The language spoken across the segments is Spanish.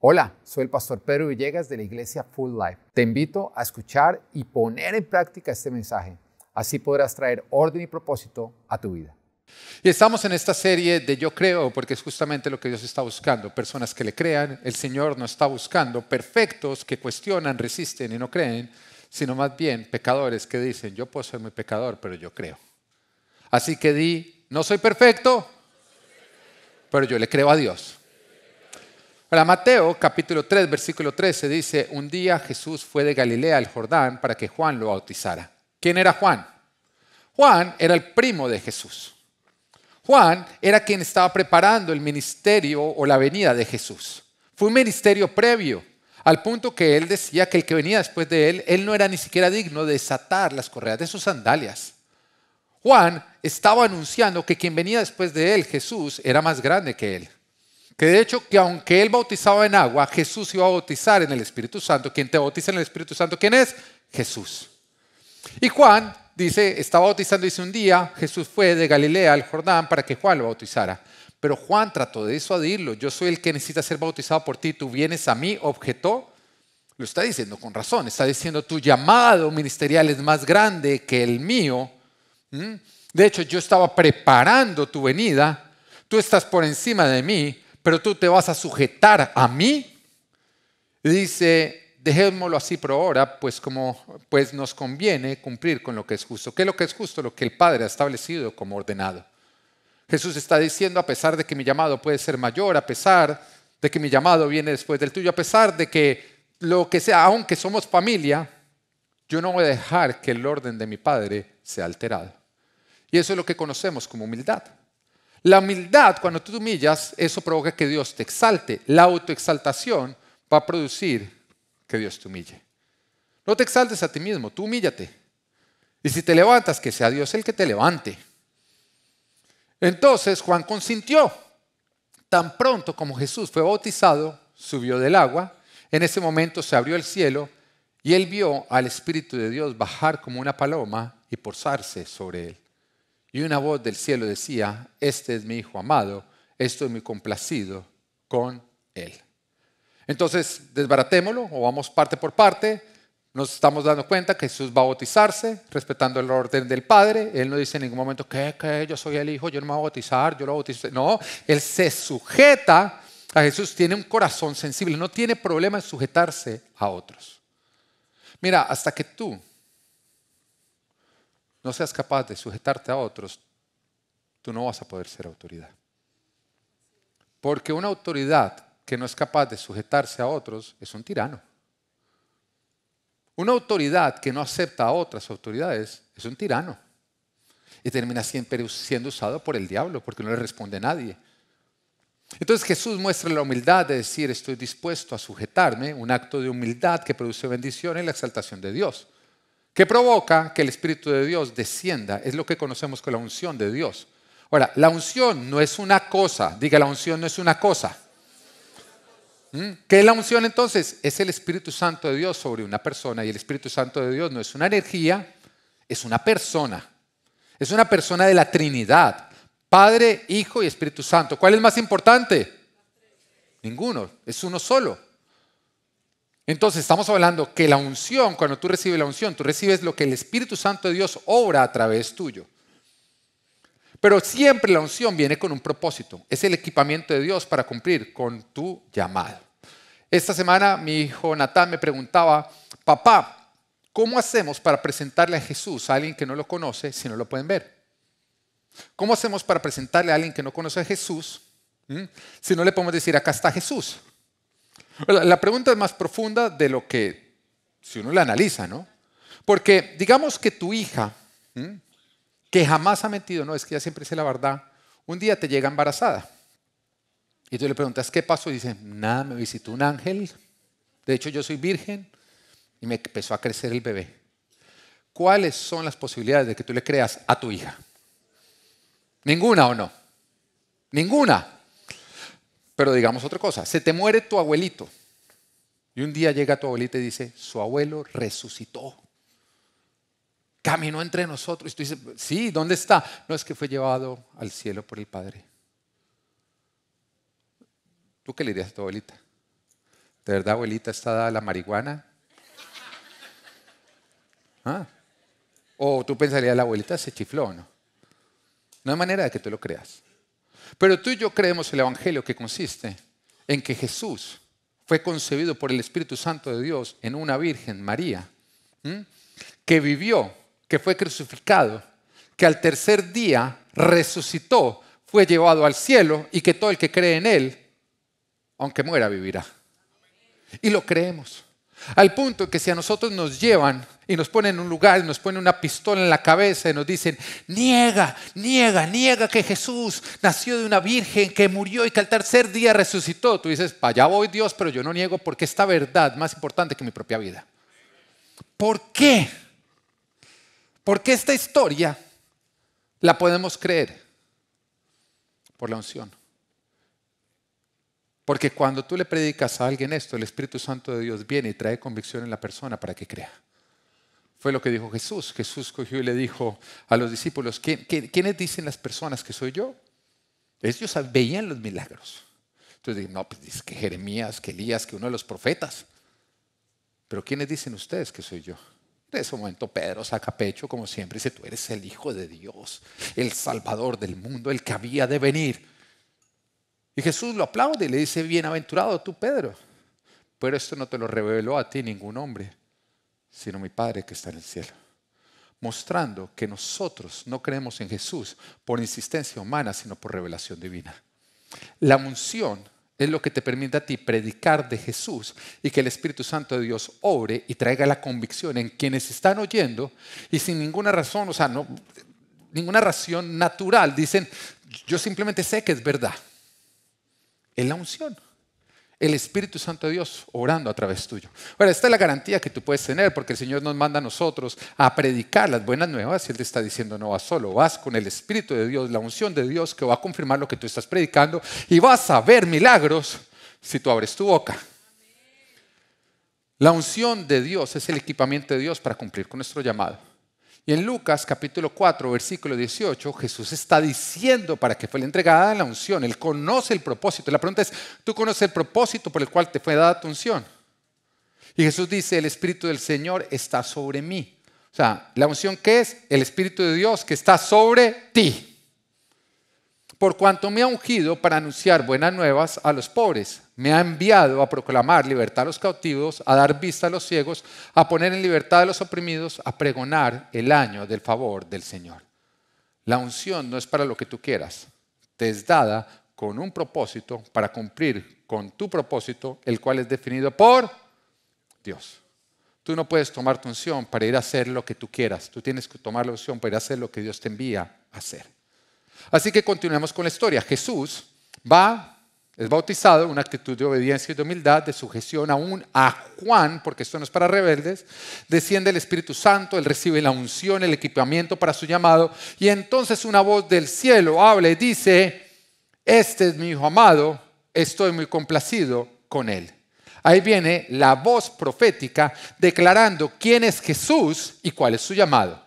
Hola, soy el pastor Pedro Villegas de la iglesia Full Life. Te invito a escuchar y poner en práctica este mensaje. Así podrás traer orden y propósito a tu vida. Y estamos en esta serie de Yo Creo, porque es justamente lo que Dios está buscando. Personas que le crean. El Señor no está buscando perfectos que cuestionan, resisten y no creen, sino más bien pecadores que dicen, yo puedo ser muy pecador, pero yo creo. Así que di, no soy perfecto, pero yo le creo a Dios. Para Mateo capítulo 3, versículo 13 dice, un día Jesús fue de Galilea al Jordán para que Juan lo bautizara. ¿Quién era Juan? Juan era el primo de Jesús. Juan era quien estaba preparando el ministerio o la venida de Jesús. Fue un ministerio previo, al punto que él decía que el que venía después de él no era ni siquiera digno de desatar las correas de sus sandalias. Juan estaba anunciando que quien venía después de él, Jesús, era más grande que él. Que de hecho, que aunque él bautizaba en agua, Jesús iba a bautizar en el Espíritu Santo. Quien te bautiza en el Espíritu Santo, ¿quién es? Jesús. Y Juan dice, estaba bautizando, dice un día, Jesús fue de Galilea al Jordán para que Juan lo bautizara. Pero Juan trató de disuadirlo. Yo soy el que necesita ser bautizado por ti. ¿Tú vienes a mí? Objetó. Lo está diciendo con razón. Está diciendo, tu llamado ministerial es más grande que el mío. De hecho, yo estaba preparando tu venida. Tú estás por encima de mí, pero tú te vas a sujetar a mí. Y dice, dejémoslo así por ahora, pues nos conviene cumplir con lo que es justo. ¿Qué es lo que es justo? Lo que el Padre ha establecido como ordenado. Jesús está diciendo, a pesar de que mi llamado puede ser mayor, a pesar de que mi llamado viene después del tuyo, a pesar de que lo que sea, aunque somos familia, yo no voy a dejar que el orden de mi Padre sea alterado. Y eso es lo que conocemos como humildad. La humildad, cuando tú te humillas, eso provoca que Dios te exalte. La autoexaltación va a producir que Dios te humille. No te exaltes a ti mismo, tú humíllate. Y si te levantas, que sea Dios el que te levante. Entonces Juan consintió. Tan pronto como Jesús fue bautizado, subió del agua. En ese momento se abrió el cielo y él vio al Espíritu de Dios bajar como una paloma y posarse sobre él. Y una voz del cielo decía, este es mi Hijo amado, estoy muy complacido con él. Entonces, desbaratémoslo o vamos parte por parte. Nos estamos dando cuenta que Jesús va a bautizarse, respetando el orden del Padre. Él no dice en ningún momento, ¿qué? Yo soy el Hijo, yo no me voy a bautizar, yo lo bautizo. No, él se sujeta a Jesús, tiene un corazón sensible, no tiene problema en sujetarse a otros. Mira, hasta que tú no seas capaz de sujetarte a otros, tú no vas a poder ser autoridad. Porque una autoridad que no es capaz de sujetarse a otros es un tirano. Una autoridad que no acepta a otras autoridades es un tirano. Y termina siempre siendo usado por el diablo porque no le responde a nadie. Entonces Jesús muestra la humildad de decir estoy dispuesto a sujetarme, un acto de humildad que produce bendición y la exaltación de Dios. Que provoca que el Espíritu de Dios descienda. Es lo que conocemos como la unción de Dios. Ahora, la unción no es una cosa. Diga, la unción no es una cosa. ¿Qué es la unción entonces? Es el Espíritu Santo de Dios sobre una persona. Y el Espíritu Santo de Dios no es una energía, es una persona. Es una persona de la Trinidad. Padre, Hijo y Espíritu Santo. ¿Cuál es más importante? Ninguno. Es uno solo. Entonces estamos hablando que la unción, cuando tú recibes la unción, tú recibes lo que el Espíritu Santo de Dios obra a través tuyo. Pero siempre la unción viene con un propósito. Es el equipamiento de Dios para cumplir con tu llamado. Esta semana mi hijo Natán me preguntaba, papá, ¿cómo hacemos para presentarle a Jesús a alguien que no lo conoce si no lo pueden ver? ¿Cómo hacemos para presentarle a alguien que no conoce a Jesús si no le podemos decir, acá está Jesús? La pregunta es más profunda de lo que, si uno la analiza, ¿no? Porque digamos que tu hija, que jamás ha mentido, no, es que ella siempre dice la verdad, un día te llega embarazada. Y tú le preguntas, ¿qué pasó? Y dice, nada, me visitó un ángel. De hecho, yo soy virgen y me empezó a crecer el bebé. ¿Cuáles son las posibilidades de que tú le creas a tu hija? ¿Ninguna o no? Ninguna. Pero digamos otra cosa, se te muere tu abuelito y un día llega tu abuelita y dice, su abuelo resucitó, caminó entre nosotros. Y tú dices, sí, ¿dónde está? No, es que fue llevado al cielo por el Padre. ¿Tú qué le dirías a tu abuelita? ¿De verdad, abuelita, está dada la marihuana? ¿Ah? O tú pensarías, la abuelita se chifló, ¿no? No hay manera de que tú lo creas. Pero tú y yo creemos el Evangelio, que consiste en que Jesús fue concebido por el Espíritu Santo de Dios en una Virgen, María, que vivió, que fue crucificado, que al tercer día resucitó, fue llevado al cielo y que todo el que cree en Él, aunque muera, vivirá. Y lo creemos. Al punto que si a nosotros nos llevan y nos ponen en un lugar y nos ponen una pistola en la cabeza y nos dicen, niega que Jesús nació de una virgen, que murió y que al tercer día resucitó. Tú dices, para allá voy, Dios, pero yo no niego porque esta verdad es más importante que mi propia vida. ¿Por qué? Porque esta historia la podemos creer por la unción. Porque cuando tú le predicas a alguien esto, el Espíritu Santo de Dios viene y trae convicción en la persona para que crea. Fue lo que dijo Jesús. Jesús cogió y le dijo a los discípulos, ¿quiénes dicen las personas que soy yo? Ellos veían los milagros. Entonces dicen, no, pues dice que Jeremías, que Elías, que uno de los profetas. Pero ¿quiénes dicen ustedes que soy yo? En ese momento Pedro saca pecho, como siempre, y dice, tú eres el Hijo de Dios, el Salvador del mundo, el que había de venir. Y Jesús lo aplaude y le dice, bienaventurado tú, Pedro. Pero esto no te lo reveló a ti ningún hombre, sino mi Padre que está en el cielo. Mostrando que nosotros no creemos en Jesús por insistencia humana, sino por revelación divina. La unción es lo que te permite a ti predicar de Jesús y que el Espíritu Santo de Dios obre y traiga la convicción en quienes están oyendo y sin ninguna razón, o sea, no, ninguna razón natural, dicen, yo simplemente sé que es verdad. Es la unción. El Espíritu Santo de Dios obrando a través tuyo. Ahora, esta es la garantía que tú puedes tener porque el Señor nos manda a nosotros a predicar las buenas nuevas y Él te está diciendo no vas solo, vas con el Espíritu de Dios, la unción de Dios que va a confirmar lo que tú estás predicando y vas a ver milagros si tú abres tu boca. La unción de Dios es el equipamiento de Dios para cumplir con nuestro llamado. Y en Lucas capítulo 4, versículo 18, Jesús está diciendo para qué fue la entregada la unción. Él conoce el propósito. La pregunta es, ¿tú conoces el propósito por el cual te fue dada tu unción? Y Jesús dice, el Espíritu del Señor está sobre mí. O sea, ¿la unción qué es? El Espíritu de Dios que está sobre ti. Por cuanto me ha ungido para anunciar buenas nuevas a los pobres. Me ha enviado a proclamar libertad a los cautivos, a dar vista a los ciegos, a poner en libertad a los oprimidos, a pregonar el año del favor del Señor. La unción no es para lo que tú quieras. Te es dada con un propósito para cumplir con tu propósito, el cual es definido por Dios. Tú no puedes tomar tu unción para ir a hacer lo que tú quieras. Tú tienes que tomar la unción para ir a hacer lo que Dios te envía a hacer. Así que continuemos con la historia. Jesús es bautizado en una actitud de obediencia y de humildad, de sujeción aún a Juan, porque esto no es para rebeldes. Desciende el Espíritu Santo, él recibe la unción, el equipamiento para su llamado. Y entonces una voz del cielo habla y dice, este es mi Hijo amado, estoy muy complacido con él. Ahí viene la voz profética declarando quién es Jesús y cuál es su llamado.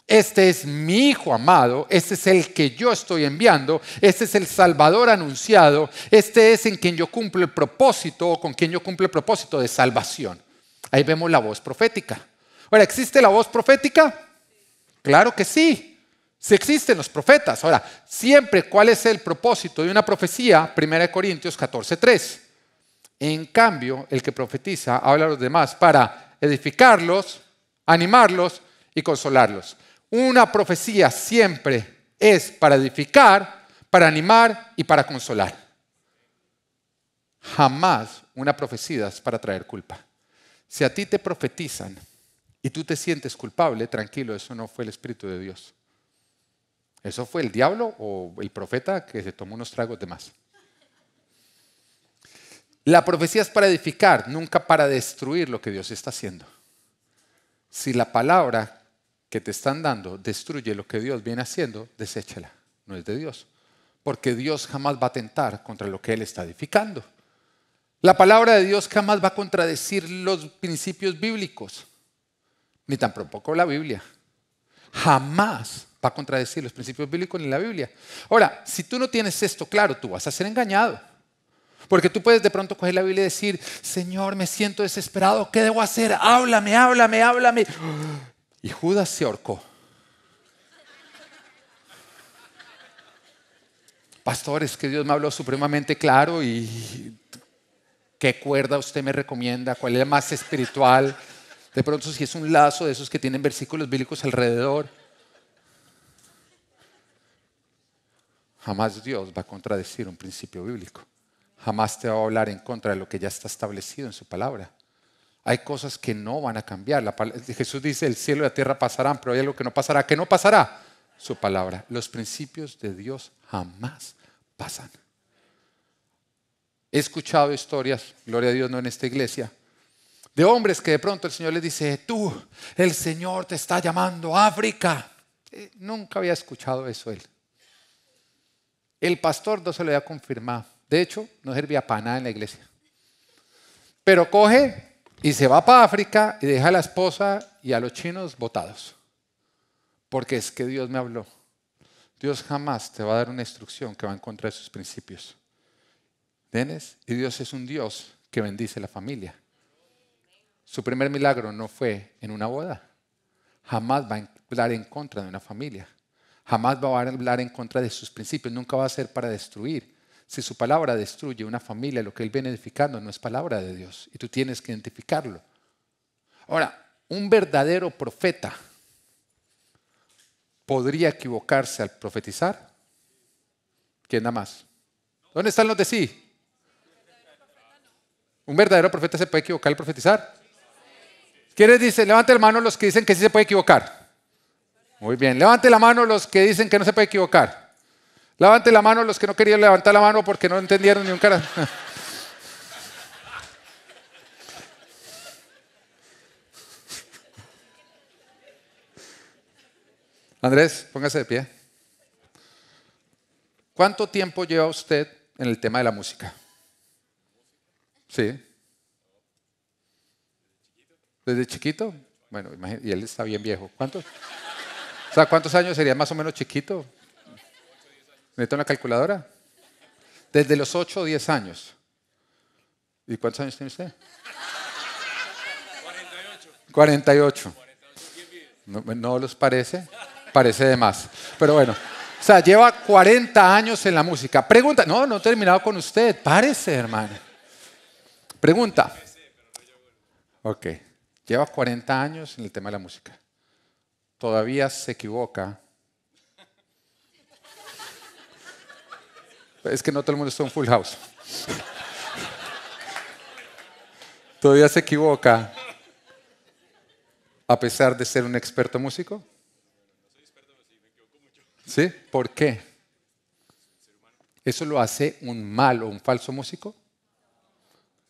Este es mi Hijo amado, este es el que yo estoy enviando, este es el Salvador anunciado, este es en quien yo cumplo el propósito o con quien yo cumplo el propósito de salvación. Ahí vemos la voz profética. Ahora, ¿existe la voz profética? Claro que sí, sí existen los profetas. Ahora, siempre, ¿cuál es el propósito de una profecía? 1 Corintios 14:3. En cambio, el que profetiza habla a los demás para edificarlos, animarlos y consolarlos. Una profecía siempre es para edificar, para animar y para consolar. Jamás una profecía es para traer culpa. Si a ti te profetizan y tú te sientes culpable, tranquilo, eso no fue el Espíritu de Dios. Eso fue el diablo o el profeta que se tomó unos tragos de más. La profecía es para edificar, nunca para destruir lo que Dios está haciendo. Si la palabra que te están dando destruye lo que Dios viene haciendo, deséchala, no es de Dios. Porque Dios jamás va a atentar contra lo que Él está edificando. La palabra de Dios jamás va a contradecir los principios bíblicos, ni tampoco la Biblia. Jamás va a contradecir los principios bíblicos ni la Biblia. Ahora, si tú no tienes esto claro, tú vas a ser engañado. Porque tú puedes de pronto coger la Biblia y decir, Señor, me siento desesperado, ¿qué debo hacer? Háblame, háblame, háblame. Y Judas se ahorcó. Pastor, es que Dios me habló supremamente claro y ¿qué cuerda usted me recomienda? ¿Cuál es la más espiritual? De pronto si es un lazo de esos que tienen versículos bíblicos alrededor. Jamás Dios va a contradecir un principio bíblico. Jamás te va a hablar en contra de lo que ya está establecido en su palabra. Hay cosas que no van a cambiar. Jesús dice, el cielo y la tierra pasarán, pero hay algo que no pasará. ¿Qué no pasará? Su palabra. Los principios de Dios jamás pasan. He escuchado historias, gloria a Dios, no en esta iglesia, de hombres que de pronto el Señor les dice, tú, el Señor te está llamando a África. Nunca había escuchado eso él. El pastor no se lo había confirmado. De hecho, no servía para nada en la iglesia. Pero coge y se va para África y deja a la esposa y a los chinos botados. Porque es que Dios me habló. Dios jamás te va a dar una instrucción que va en contra de sus principios. ¿Entiendes? Y Dios es un Dios que bendice la familia. Su primer milagro no fue en una boda. Jamás va a hablar en contra de una familia. Jamás va a hablar en contra de sus principios. Nunca va a ser para destruir. Si su palabra destruye una familia, lo que Él viene edificando no es palabra de Dios. Y tú tienes que identificarlo. Ahora, un verdadero profeta podría equivocarse al profetizar. ¿Quién da más? ¿Dónde están los de sí? ¿Un verdadero profeta se puede equivocar al profetizar? ¿Quiénes dicen? Levante la mano los que dicen que sí se puede equivocar. Muy bien. Levante la mano los que dicen que no se puede equivocar. Levante la mano los que no querían levantar la mano porque no entendieron ni un cara. Andrés, póngase de pie. ¿Cuánto tiempo lleva usted en el tema de la música? Sí. ¿Desde chiquito? Bueno, y él está bien viejo. ¿Cuántos? O sea, ¿cuántos años sería más o menos chiquito? ¿Necesita una calculadora? Desde los 8 o 10 años. ¿Y cuántos años tiene usted? 48. No los parece. Parece de más. Pero bueno. O sea, lleva 40 años en la música. Pregunta. No he terminado con usted. Párese, hermano. Pregunta. Ok. Lleva 40 años en el tema de la música. Todavía se equivoca. Es que no todo el mundo está en Full House. Todavía se equivoca a pesar de ser un experto músico. ¿Sí? ¿Por qué? ¿Eso lo hace un mal o un falso músico?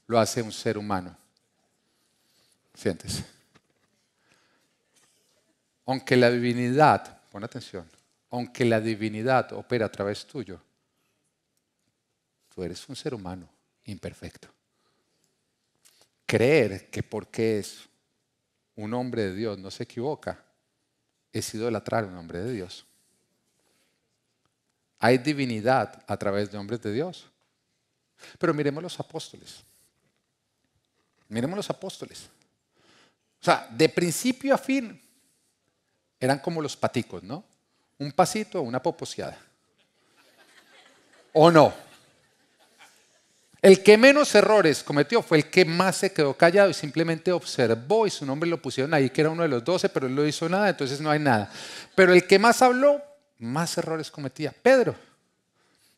Lo hace un ser humano. Siéntese. Aunque la divinidad, pon atención, aunque la divinidad opera a través tuyo, tú eres un ser humano imperfecto. Creer que porque es un hombre de Dios no se equivoca es idolatrar a un hombre de Dios. Hay divinidad a través de hombres de Dios. Pero miremos los apóstoles. Miremos los apóstoles. O sea, de principio a fin, eran como los paticos, ¿no? Un pasito, una poposeada. ¿O no? El que menos errores cometió fue el que más se quedó callado y simplemente observó y su nombre lo pusieron ahí, que era uno de los 12, pero él no hizo nada, entonces no hay nada. Pero el que más habló, más errores cometía. Pedro.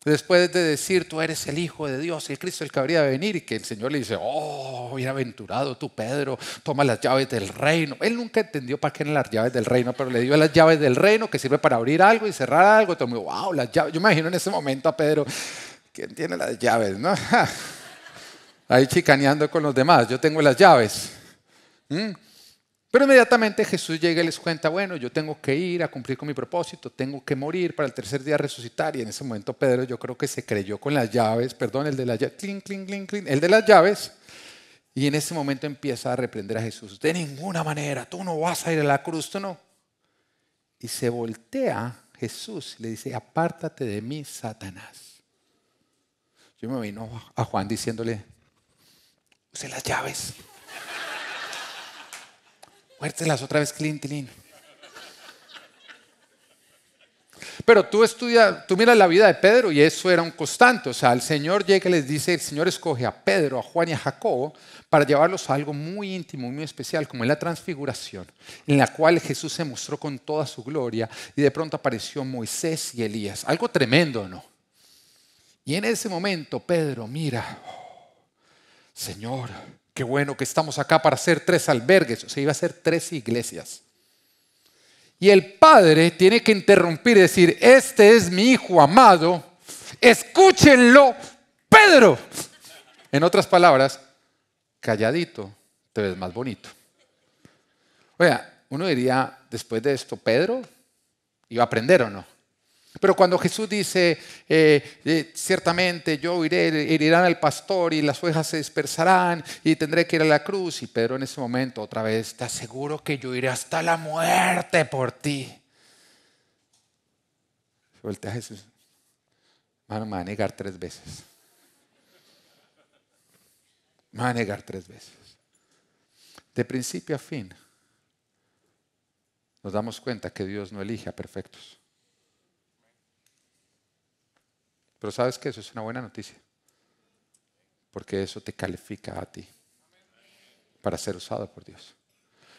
Después de decir, tú eres el Hijo de Dios, el Cristo el que habría de venir, y que el Señor le dice, oh, bienaventurado tú, Pedro, toma las llaves del reino. Él nunca entendió para qué eran las llaves del reino, pero le dio las llaves del reino que sirve para abrir algo y cerrar algo. Todo el mundo, wow, las llaves. Yo me imagino en ese momento a Pedro, ¿quién tiene las llaves? ¿No? Ahí chicaneando con los demás, yo tengo las llaves. Pero inmediatamente Jesús llega y les cuenta, bueno, yo tengo que ir a cumplir con mi propósito, tengo que morir para el tercer día resucitar. Y en ese momento Pedro yo creo que se creyó con las llaves, perdón, el de las llaves, clink, clink, clink, clink, el de las llaves. Y en ese momento empieza a reprender a Jesús. De ninguna manera, tú no vas a ir a la cruz, tú no. Y se voltea Jesús y le dice, apártate de mí, Satanás. Yo me vino a Juan diciéndole, use las llaves. Muértelas otra vez, tilín. Pero tú miras la vida de Pedro y eso era un constante. O sea, el Señor llega y les dice, el Señor escoge a Pedro, a Juan y a Jacobo para llevarlos a algo muy íntimo, muy especial, como es la transfiguración, en la cual Jesús se mostró con toda su gloria y de pronto apareció Moisés y Elías. Algo tremendo, ¿no? Y en ese momento Pedro mira, Señor, qué bueno que estamos acá para hacer 3 albergues. O sea, iba a ser 3 iglesias. Y el padre tiene que interrumpir y decir, este es mi hijo amado, escúchenlo, Pedro. En otras palabras, calladito te ves más bonito. Oiga, uno diría, después de esto, Pedro iba a aprender o no. Pero cuando Jesús dice, ciertamente yo herirán al pastor y las ovejas se dispersarán y tendré que ir a la cruz. Y Pedro en ese momento otra vez, te aseguro que yo iré hasta la muerte por ti. Voltea a Jesús. Mano, me va a negar 3 veces. Me va a negar 3 veces. De principio a fin, nos damos cuenta que Dios no elige a perfectos. Pero ¿sabes qué? Eso es una buena noticia. Porque eso te califica a ti para ser usado por Dios.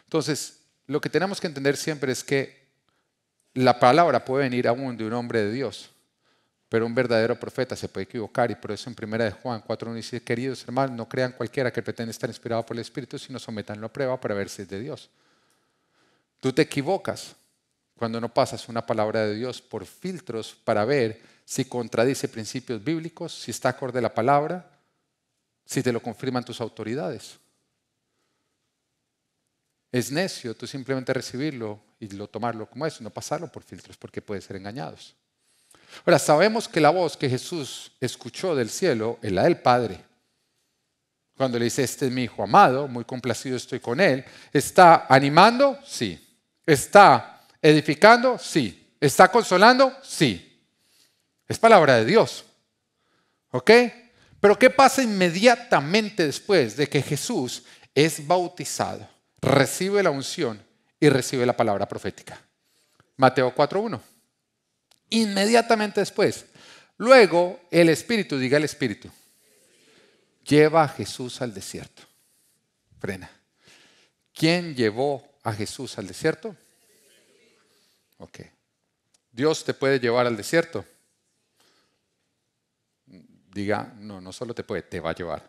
Entonces, lo que tenemos que entender siempre es que la palabra puede venir aún de un hombre de Dios, pero un verdadero profeta se puede equivocar. Y por eso en 1 de Juan 4:1 dice, queridos hermanos, no crean cualquiera que pretende estar inspirado por el Espíritu, sino sometanlo a prueba para ver si es de Dios. Tú te equivocas cuando no pasas una palabra de Dios por filtros para ver si contradice principios bíblicos, si está acorde a la palabra, si te lo confirman tus autoridades. Es necio tú simplemente recibirlo y tomarlo como eso, no pasarlo por filtros porque puede ser engañados. Ahora, sabemos que la voz que Jesús escuchó del cielo es la del Padre. Cuando le dice, este es mi hijo amado, muy complacido estoy con él. ¿Está animando? Sí. ¿Está edificando? Sí. ¿Está consolando? Sí. Es palabra de Dios. ¿Ok? Pero ¿qué pasa inmediatamente después de que Jesús es bautizado, recibe la unción y recibe la palabra profética? Mateo 4:1. Inmediatamente después. Luego el Espíritu, diga el Espíritu, lleva a Jesús al desierto. Frena. ¿Quién llevó a Jesús al desierto? Ok. ¿Dios te puede llevar al desierto? Diga, no solo te puede, te va a llevar.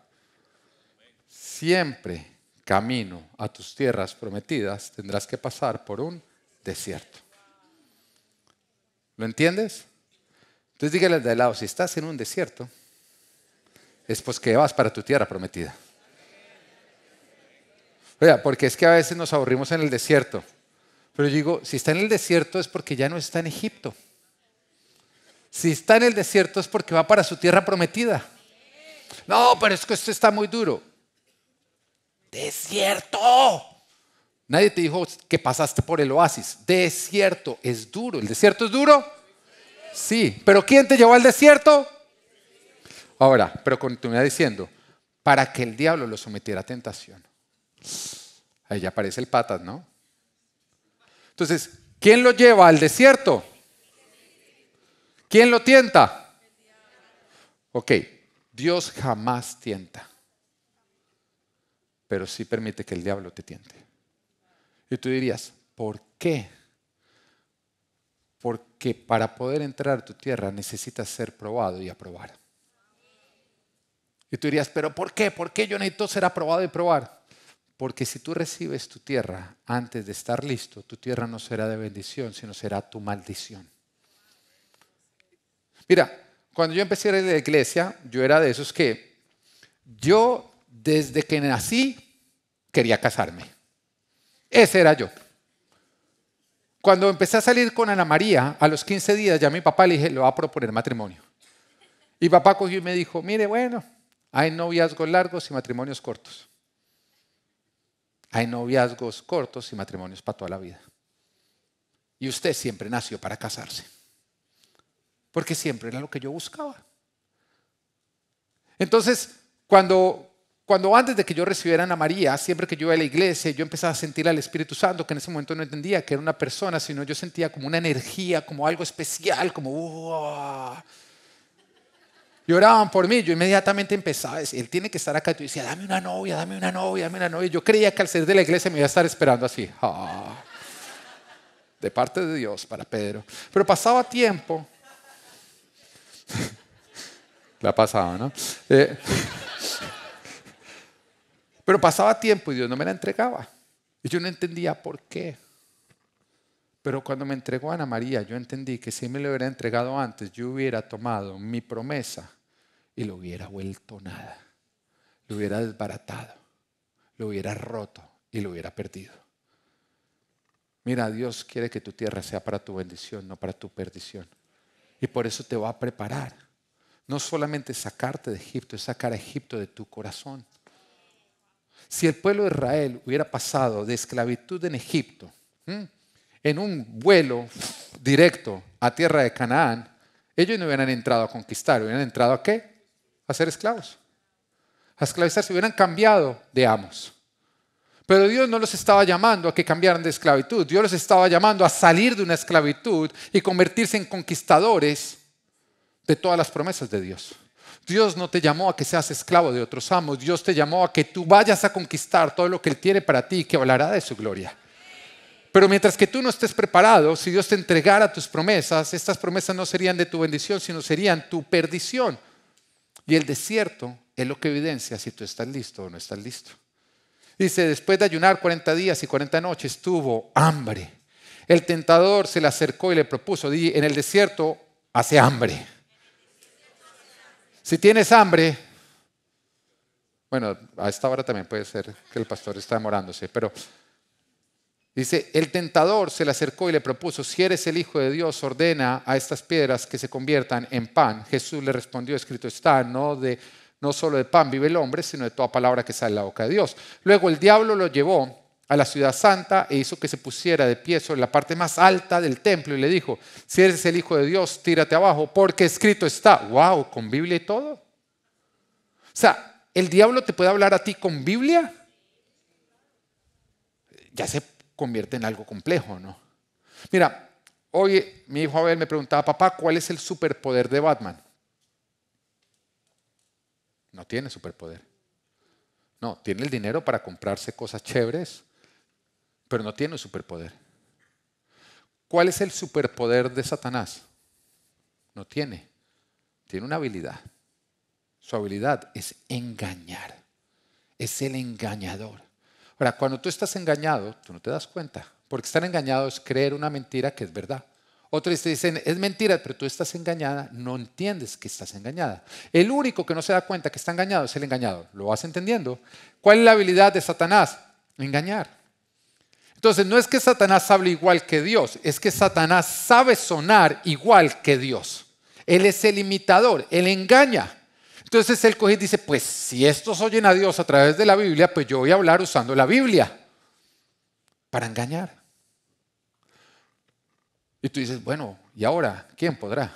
Siempre camino a tus tierras prometidas tendrás que pasar por un desierto. ¿Lo entiendes? Entonces dígale al de al lado, si estás en un desierto, es pues que vas para tu tierra prometida. Oiga, porque es que a veces nos aburrimos en el desierto. Pero yo digo, si está en el desierto es porque ya no está en Egipto. Si está en el desierto es porque va para su tierra prometida. No, pero es que esto está muy duro. ¡Desierto! Nadie te dijo que pasaste por el oasis. Desierto es duro. ¿El desierto es duro? Sí. ¿Pero quién te llevó al desierto? Ahora, pero continúa diciendo, para que el diablo lo sometiera a tentación. Ahí ya aparece el patas, ¿no? Entonces, ¿quién lo lleva al desierto? ¿Quién lo tienta? Ok, Dios jamás tienta, pero sí permite que el diablo te tiente. Y tú dirías, ¿por qué? Porque para poder entrar a tu tierra necesitas ser probado y aprobar. Y tú dirías, ¿pero por qué? ¿Por qué yo necesito ser aprobado y probar? Porque si tú recibes tu tierra antes de estar listo, tu tierra no será de bendición, sino será tu maldición. Mira, cuando yo empecé a ir a la iglesia, yo era de esos que yo desde que nací quería casarme. Ese era yo. Cuando empecé a salir con Ana María, a los 15 días ya a mi papá le dije, le voy a proponer matrimonio. Y papá cogió y me dijo, mire, bueno, hay noviazgos largos y matrimonios cortos. Hay noviazgos cortos y matrimonios para toda la vida. Y usted siempre nació para casarse. Porque siempre era lo que yo buscaba. Entonces, cuando antes de que yo recibiera a Ana María, siempre que yo iba a la iglesia, yo empezaba a sentir al Espíritu Santo, que en ese momento no entendía que era una persona, sino yo sentía como una energía, como algo especial, como ¡wow! Y oraban por mí, yo inmediatamente empezaba a decir, él tiene que estar acá. Y yo decía, dame una novia, dame una novia, dame una novia. Yo creía que al salir de la iglesia me iba a estar esperando así. De parte de Dios para Pedro. Pero pasaba tiempo. La ha pasado, ¿no? Pero pasaba tiempo y Dios no me la entregaba. Y yo no entendía por qué. Pero cuando me entregó a Ana María, yo entendí que si me lo hubiera entregado antes, yo hubiera tomado mi promesa y lo hubiera vuelto nada. Lo hubiera desbaratado, lo hubiera roto y lo hubiera perdido. Mira, Dios quiere que tu tierra sea para tu bendición, no para tu perdición. Y por eso te va a preparar. No solamente sacarte de Egipto, es sacar a Egipto de tu corazón. Si el pueblo de Israel hubiera pasado de esclavitud en Egipto, en un vuelo directo a tierra de Canaán, ellos no hubieran entrado a conquistar, hubieran entrado ¿a qué? A ser esclavos. A esclavizarse, hubieran cambiado de amos. Pero Dios no los estaba llamando a que cambiaran de esclavitud. Dios los estaba llamando a salir de una esclavitud y convertirse en conquistadores de todas las promesas de Dios. Dios no te llamó a que seas esclavo de otros amos. Dios te llamó a que tú vayas a conquistar todo lo que Él tiene para ti y que hablará de su gloria. Pero mientras que tú no estés preparado, si Dios te entregara tus promesas, estas promesas no serían de tu bendición, sino serían tu perdición. Y el desierto es lo que evidencia si tú estás listo o no estás listo. Dice, después de ayunar 40 días y 40 noches, tuvo hambre. El tentador se le acercó y le propuso, en el desierto hace hambre. Si tienes hambre, bueno, a esta hora también puede ser que el pastor está demorándose, pero dice, el tentador se le acercó y le propuso, si eres el Hijo de Dios, ordena a estas piedras que se conviertan en pan. Jesús le respondió, escrito está, no solo de pan vive el hombre, sino de toda palabra que sale de la boca de Dios. Luego el diablo lo llevó a la ciudad santa e hizo que se pusiera de pie sobre la parte más alta del templo y le dijo, si eres el Hijo de Dios, tírate abajo, porque escrito está. ¡Wow! ¿Con Biblia y todo? O sea, ¿el diablo te puede hablar a ti con Biblia? Ya se convierte en algo complejo, ¿no? Mira, hoy mi hijo Abel me preguntaba, papá, ¿cuál es el superpoder de Batman? No tiene superpoder. No, tiene el dinero para comprarse cosas chéveres, pero no tiene un superpoder. ¿Cuál es el superpoder de Satanás? No tiene. Tiene una habilidad. Su habilidad es engañar. Es el engañador. Ahora, cuando tú estás engañado, tú no te das cuenta. Porque estar engañado es creer una mentira que es verdad. Otros te dicen, es mentira, pero tú estás engañada, no entiendes que estás engañada. El único que no se da cuenta que está engañado es el engañador. ¿Lo vas entendiendo? ¿Cuál es la habilidad de Satanás? Engañar. Entonces, no es que Satanás hable igual que Dios, es que Satanás sabe sonar igual que Dios. Él es el imitador, él engaña. Entonces él coge y dice, pues si estos oyen a Dios a través de la Biblia, pues yo voy a hablar usando la Biblia para engañar. Y tú dices, bueno, ¿y ahora quién podrá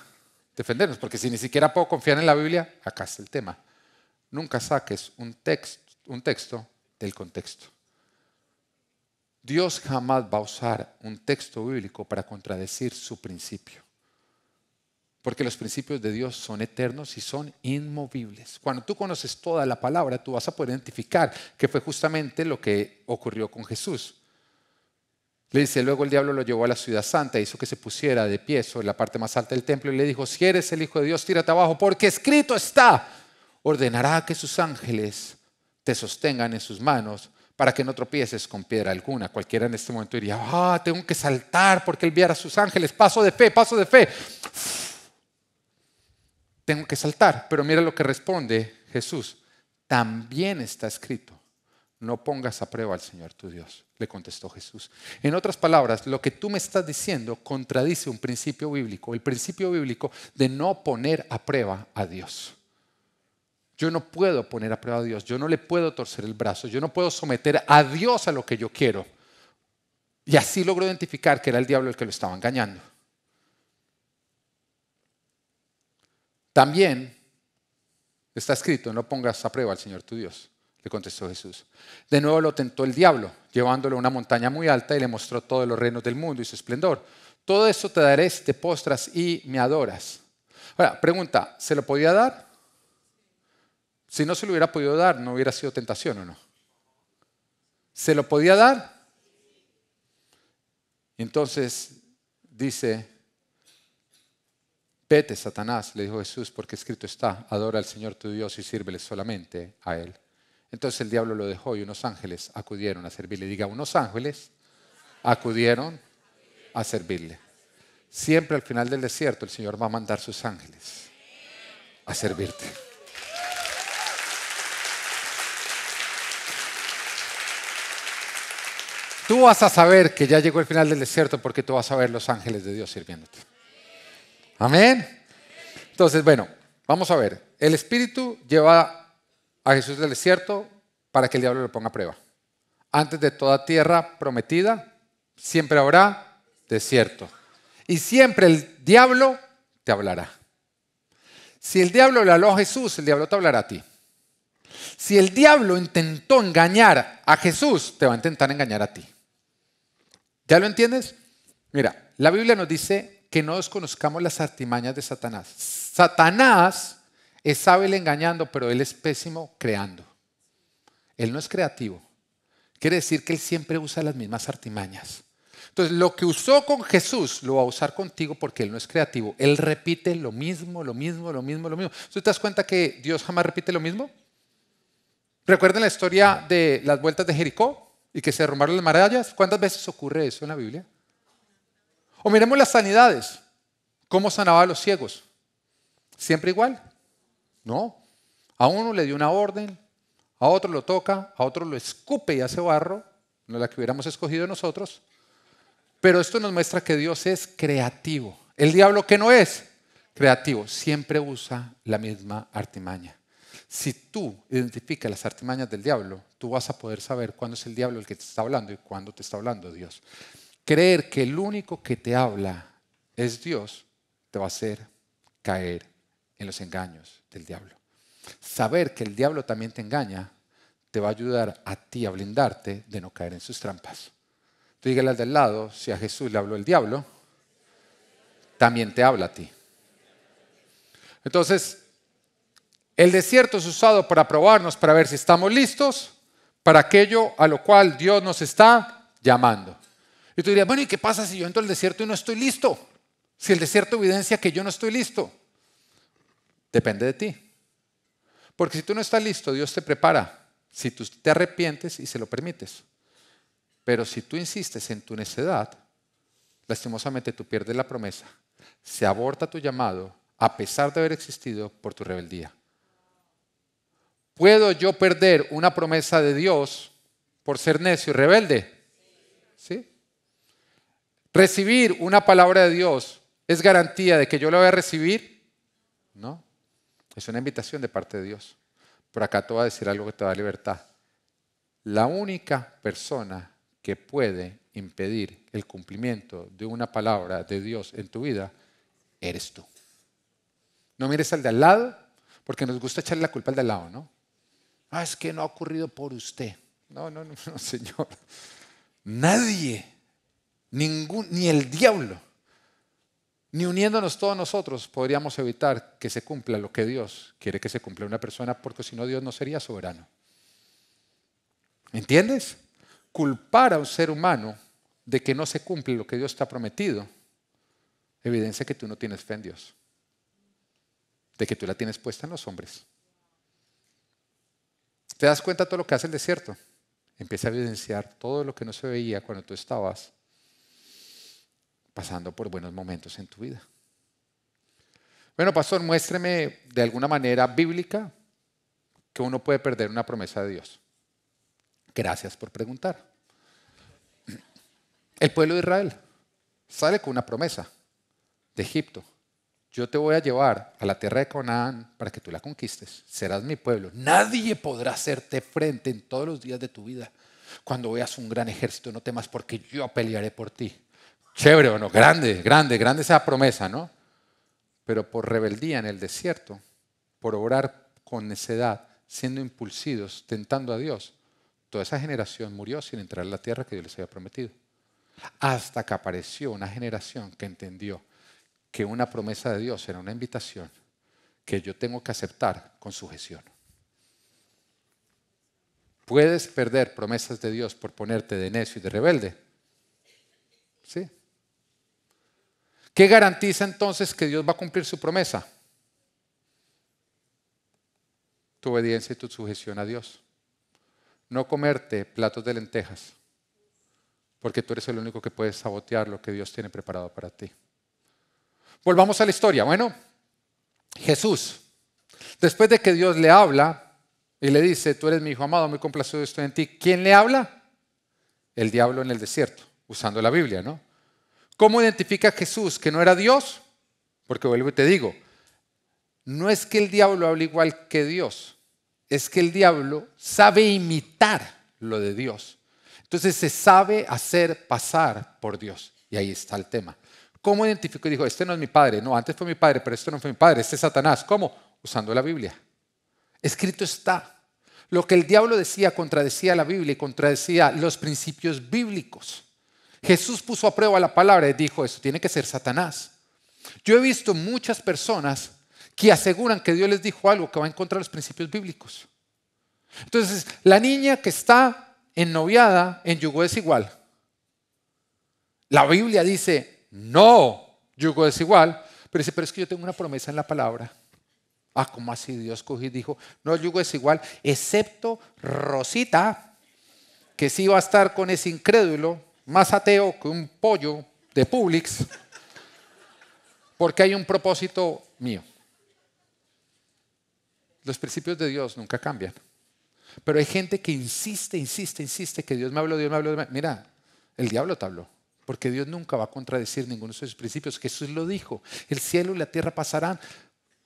defendernos? Porque si ni siquiera puedo confiar en la Biblia, acá está el tema. Nunca saques un texto del contexto. Dios jamás va a usar un texto bíblico para contradecir su principio. Porque los principios de Dios son eternos y son inmovibles. Cuando tú conoces toda la palabra, tú vas a poder identificar que fue justamente lo que ocurrió con Jesús. Le dice, luego el diablo lo llevó a la ciudad santa, hizo que se pusiera de pie sobre la parte más alta del templo y le dijo, si eres el Hijo de Dios, tírate abajo, porque escrito está, ordenará que sus ángeles te sostengan en sus manos para que no tropieces con piedra alguna. Cualquiera en este momento diría, tengo que saltar porque él enviará a sus ángeles, paso de fe, paso de fe. Tengo que saltar, pero mira lo que responde Jesús. También está escrito, no pongas a prueba al Señor tu Dios, le contestó Jesús. En otras palabras, lo que tú me estás diciendo contradice un principio bíblico, el principio bíblico de no poner a prueba a Dios. Yo no puedo poner a prueba a Dios, yo no le puedo torcer el brazo, yo no puedo someter a Dios a lo que yo quiero. Y así logró identificar que era el diablo el que lo estaba engañando. También Está escrito, no pongas a prueba al Señor tu Dios, le contestó Jesús. De nuevo lo tentó el diablo, llevándolo a una montaña muy alta y le mostró todos los reinos del mundo y su esplendor. Todo esto te daré si te postras y me adoras. Ahora, pregunta, ¿se lo podía dar? Si no se lo hubiera podido dar, ¿no hubiera sido tentación o no? ¿Se lo podía dar? Entonces dice, vete, Satanás, le dijo Jesús, porque escrito está, adora al Señor tu Dios y sírvele solamente a Él. Entonces el diablo lo dejó y unos ángeles acudieron a servirle. Diga, unos ángeles acudieron a servirle. Siempre al final del desierto el Señor va a mandar sus ángeles a servirte. Tú vas a saber que ya llegó el final del desierto porque tú vas a ver los ángeles de Dios sirviéndote. Amén. Entonces, bueno, vamos a ver. El Espíritu lleva a Jesús del desierto para que el diablo lo ponga a prueba. Antes de toda tierra prometida, siempre habrá desierto. Y siempre el diablo te hablará. Si el diablo le habló a Jesús, el diablo te hablará a ti. Si el diablo intentó engañar a Jesús, te va a intentar engañar a ti. ¿Ya lo entiendes? Mira, la Biblia nos dice que no desconozcamos las artimañas de Satanás. Satanás es hábil engañando, pero él es pésimo creando. Él no es creativo. Quiere decir que él siempre usa las mismas artimañas. Entonces, lo que usó con Jesús lo va a usar contigo porque él no es creativo. Él repite lo mismo, lo mismo, lo mismo, lo mismo. ¿Tú te das cuenta que Dios jamás repite lo mismo? ¿Recuerdan la historia de las vueltas de Jericó y que se derrumbaron las murallas? ¿Cuántas veces ocurre eso en la Biblia? O miremos las sanidades. ¿Cómo sanaba a los ciegos? ¿Siempre igual? No. A uno le dio una orden, a otro lo toca, a otro lo escupe y hace barro, no la que hubiéramos escogido nosotros. Pero esto nos muestra que Dios es creativo. El diablo, ¿qué no es? Creativo. Siempre usa la misma artimaña. Si tú identificas las artimañas del diablo, tú vas a poder saber cuándo es el diablo el que te está hablando y cuándo te está hablando Dios. Creer que el único que te habla es Dios te va a hacer caer en los engaños del diablo. Saber que el diablo también te engaña te va a ayudar a ti a blindarte de no caer en sus trampas. Tú dígale al del lado, si a Jesús le habló el diablo, también te habla a ti. Entonces, el desierto es usado para probarnos, para ver si estamos listos para aquello a lo cual Dios nos está llamando. Y tú dirías, bueno, ¿y qué pasa si yo entro al desierto y no estoy listo? Si el desierto evidencia que yo no estoy listo. Depende de ti. Porque si tú no estás listo, Dios te prepara. Si tú te arrepientes y se lo permites. Pero si tú insistes en tu necedad, lastimosamente tú pierdes la promesa. Se aborta tu llamado a pesar de haber existido por tu rebeldía. ¿Puedo yo perder una promesa de Dios por ser necio y rebelde? ¿Sí? ¿Recibir una palabra de Dios es garantía de que yo la voy a recibir? No. Es una invitación de parte de Dios. Por acá te voy a decir algo que te da libertad. La única persona que puede impedir el cumplimiento de una palabra de Dios en tu vida, eres tú. No mires al de al lado, porque nos gusta echarle la culpa al de al lado, ¿no? Ah, es que no ha ocurrido por usted. No, Señor. Nadie, ni el diablo, ni uniéndonos todos nosotros podríamos evitar que se cumpla lo que Dios quiere que se cumpla en una persona, porque si no Dios no sería soberano. ¿Entiendes? Culpar a un ser humano de que no se cumple lo que Dios te ha prometido evidencia que tú no tienes fe en Dios, de que tú la tienes puesta en los hombres. ¿Te das cuenta de todo lo que hace el desierto? Empieza a evidenciar todo lo que no se veía cuando tú estabas pasando por buenos momentos en tu vida. Bueno, pastor, muéstreme de alguna manera bíblica que uno puede perder una promesa de Dios. Gracias por preguntar. El pueblo de Israel sale con una promesa de Egipto. Yo te voy a llevar a la tierra de Canaán para que tú la conquistes. Serás mi pueblo. Nadie podrá hacerte frente en todos los días de tu vida. Cuando veas un gran ejército, no temas porque yo pelearé por ti. Chévere o no, grande esa promesa, ¿no? Pero por rebeldía en el desierto, por obrar con necedad, siendo impulsidos, tentando a Dios, toda esa generación murió sin entrar a la tierra que Dios les había prometido. Hasta que apareció una generación que entendió que una promesa de Dios era una invitación que yo tengo que aceptar con sujeción. ¿Puedes perder promesas de Dios por ponerte de necio y de rebelde? Sí. ¿Qué garantiza entonces que Dios va a cumplir su promesa? Tu obediencia y tu sujeción a Dios. No comerte platos de lentejas, porque tú eres el único que puede sabotear lo que Dios tiene preparado para ti. Volvamos a la historia. Bueno, Jesús, después de que Dios le habla y le dice, tú eres mi hijo amado, muy complacido estoy en ti. ¿Quién le habla? El diablo en el desierto, usando la Biblia, ¿no? ¿Cómo identifica Jesús que no era Dios? Porque vuelvo y te digo, no es que el diablo hable igual que Dios, es que el diablo sabe imitar lo de Dios. Entonces se sabe hacer pasar por Dios. Y ahí está el tema. ¿Cómo identificó? Y dijo, este no es mi padre. No, antes fue mi padre, pero este no fue mi padre. Este es Satanás. ¿Cómo? Usando la Biblia. Escrito está. Lo que el diablo decía contradecía la Biblia y contradecía los principios bíblicos. Jesús puso a prueba la palabra y dijo, eso tiene que ser Satanás. Yo he visto muchas personas que aseguran que Dios les dijo algo que va en contra de los principios bíblicos. Entonces, la niña que está ennoviada en yugo desigual, la Biblia dice, no, yugo desigual, pero dice, pero es que yo tengo una promesa en la palabra. Ah, ¿cómo así? Dios cogió y dijo, no, yugo desigual, excepto Rosita, que sí va a estar con ese incrédulo, más ateo que un pollo de Publix, porque hay un propósito mío. Los principios de Dios nunca cambian. Pero hay gente que insiste que Dios me habló, Dios me habló. Mira, el diablo te habló. Porque Dios nunca va a contradecir ninguno de sus principios. Jesús lo dijo, el cielo y la tierra pasarán,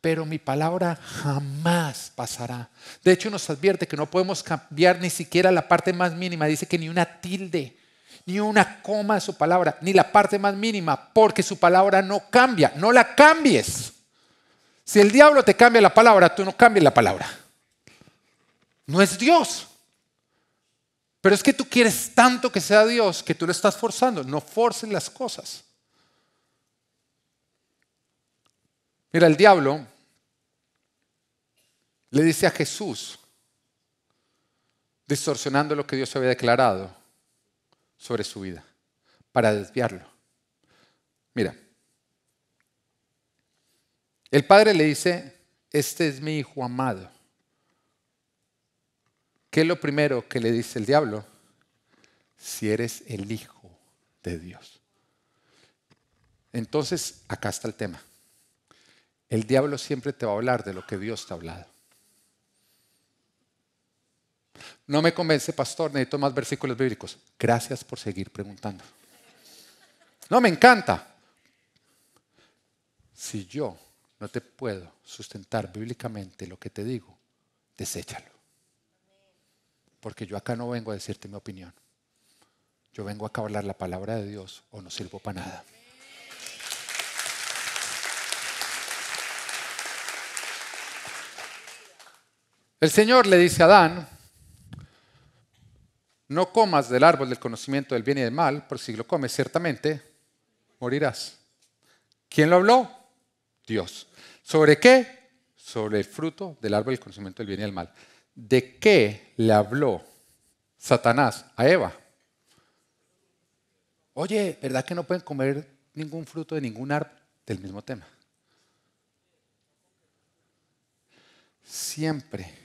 pero mi palabra jamás pasará. De hecho, nos advierte que no podemos cambiar ni siquiera la parte más mínima. Dice que ni una tilde, ni una coma de su palabra, ni la parte más mínima, porque su palabra no cambia. No la cambies. Si el diablo te cambia la palabra, tú no cambies la palabra. No es Dios. Pero es que tú quieres tanto que sea Dios que tú lo estás forzando. No forces las cosas. Mira, el diablo le dice a Jesús, distorsionando lo que Dios había declarado sobre su vida, para desviarlo. Mira, el padre le dice, este es mi hijo amado. ¿Qué es lo primero que le dice el diablo? Si eres el hijo de Dios. Entonces, acá está el tema. El diablo siempre te va a hablar de lo que Dios te ha hablado. No me convence, pastor, necesito más versículos bíblicos. Gracias por seguir preguntando. No, me encanta. Si yo no te puedo sustentar bíblicamente lo que te digo, deséchalo. Porque yo acá no vengo a decirte mi opinión. Yo vengo acá a hablar la palabra de Dios o no sirvo para nada. El Señor le dice a Adán, no comas del árbol del conocimiento del bien y del mal, porque si lo comes ciertamente morirás. ¿Quién lo habló? Dios. ¿Sobre qué? Sobre el fruto del árbol del conocimiento del bien y del mal. ¿De qué le habló Satanás a Eva? Oye, ¿verdad que no pueden comer ningún fruto de ningún árbol? Del mismo tema. Siempre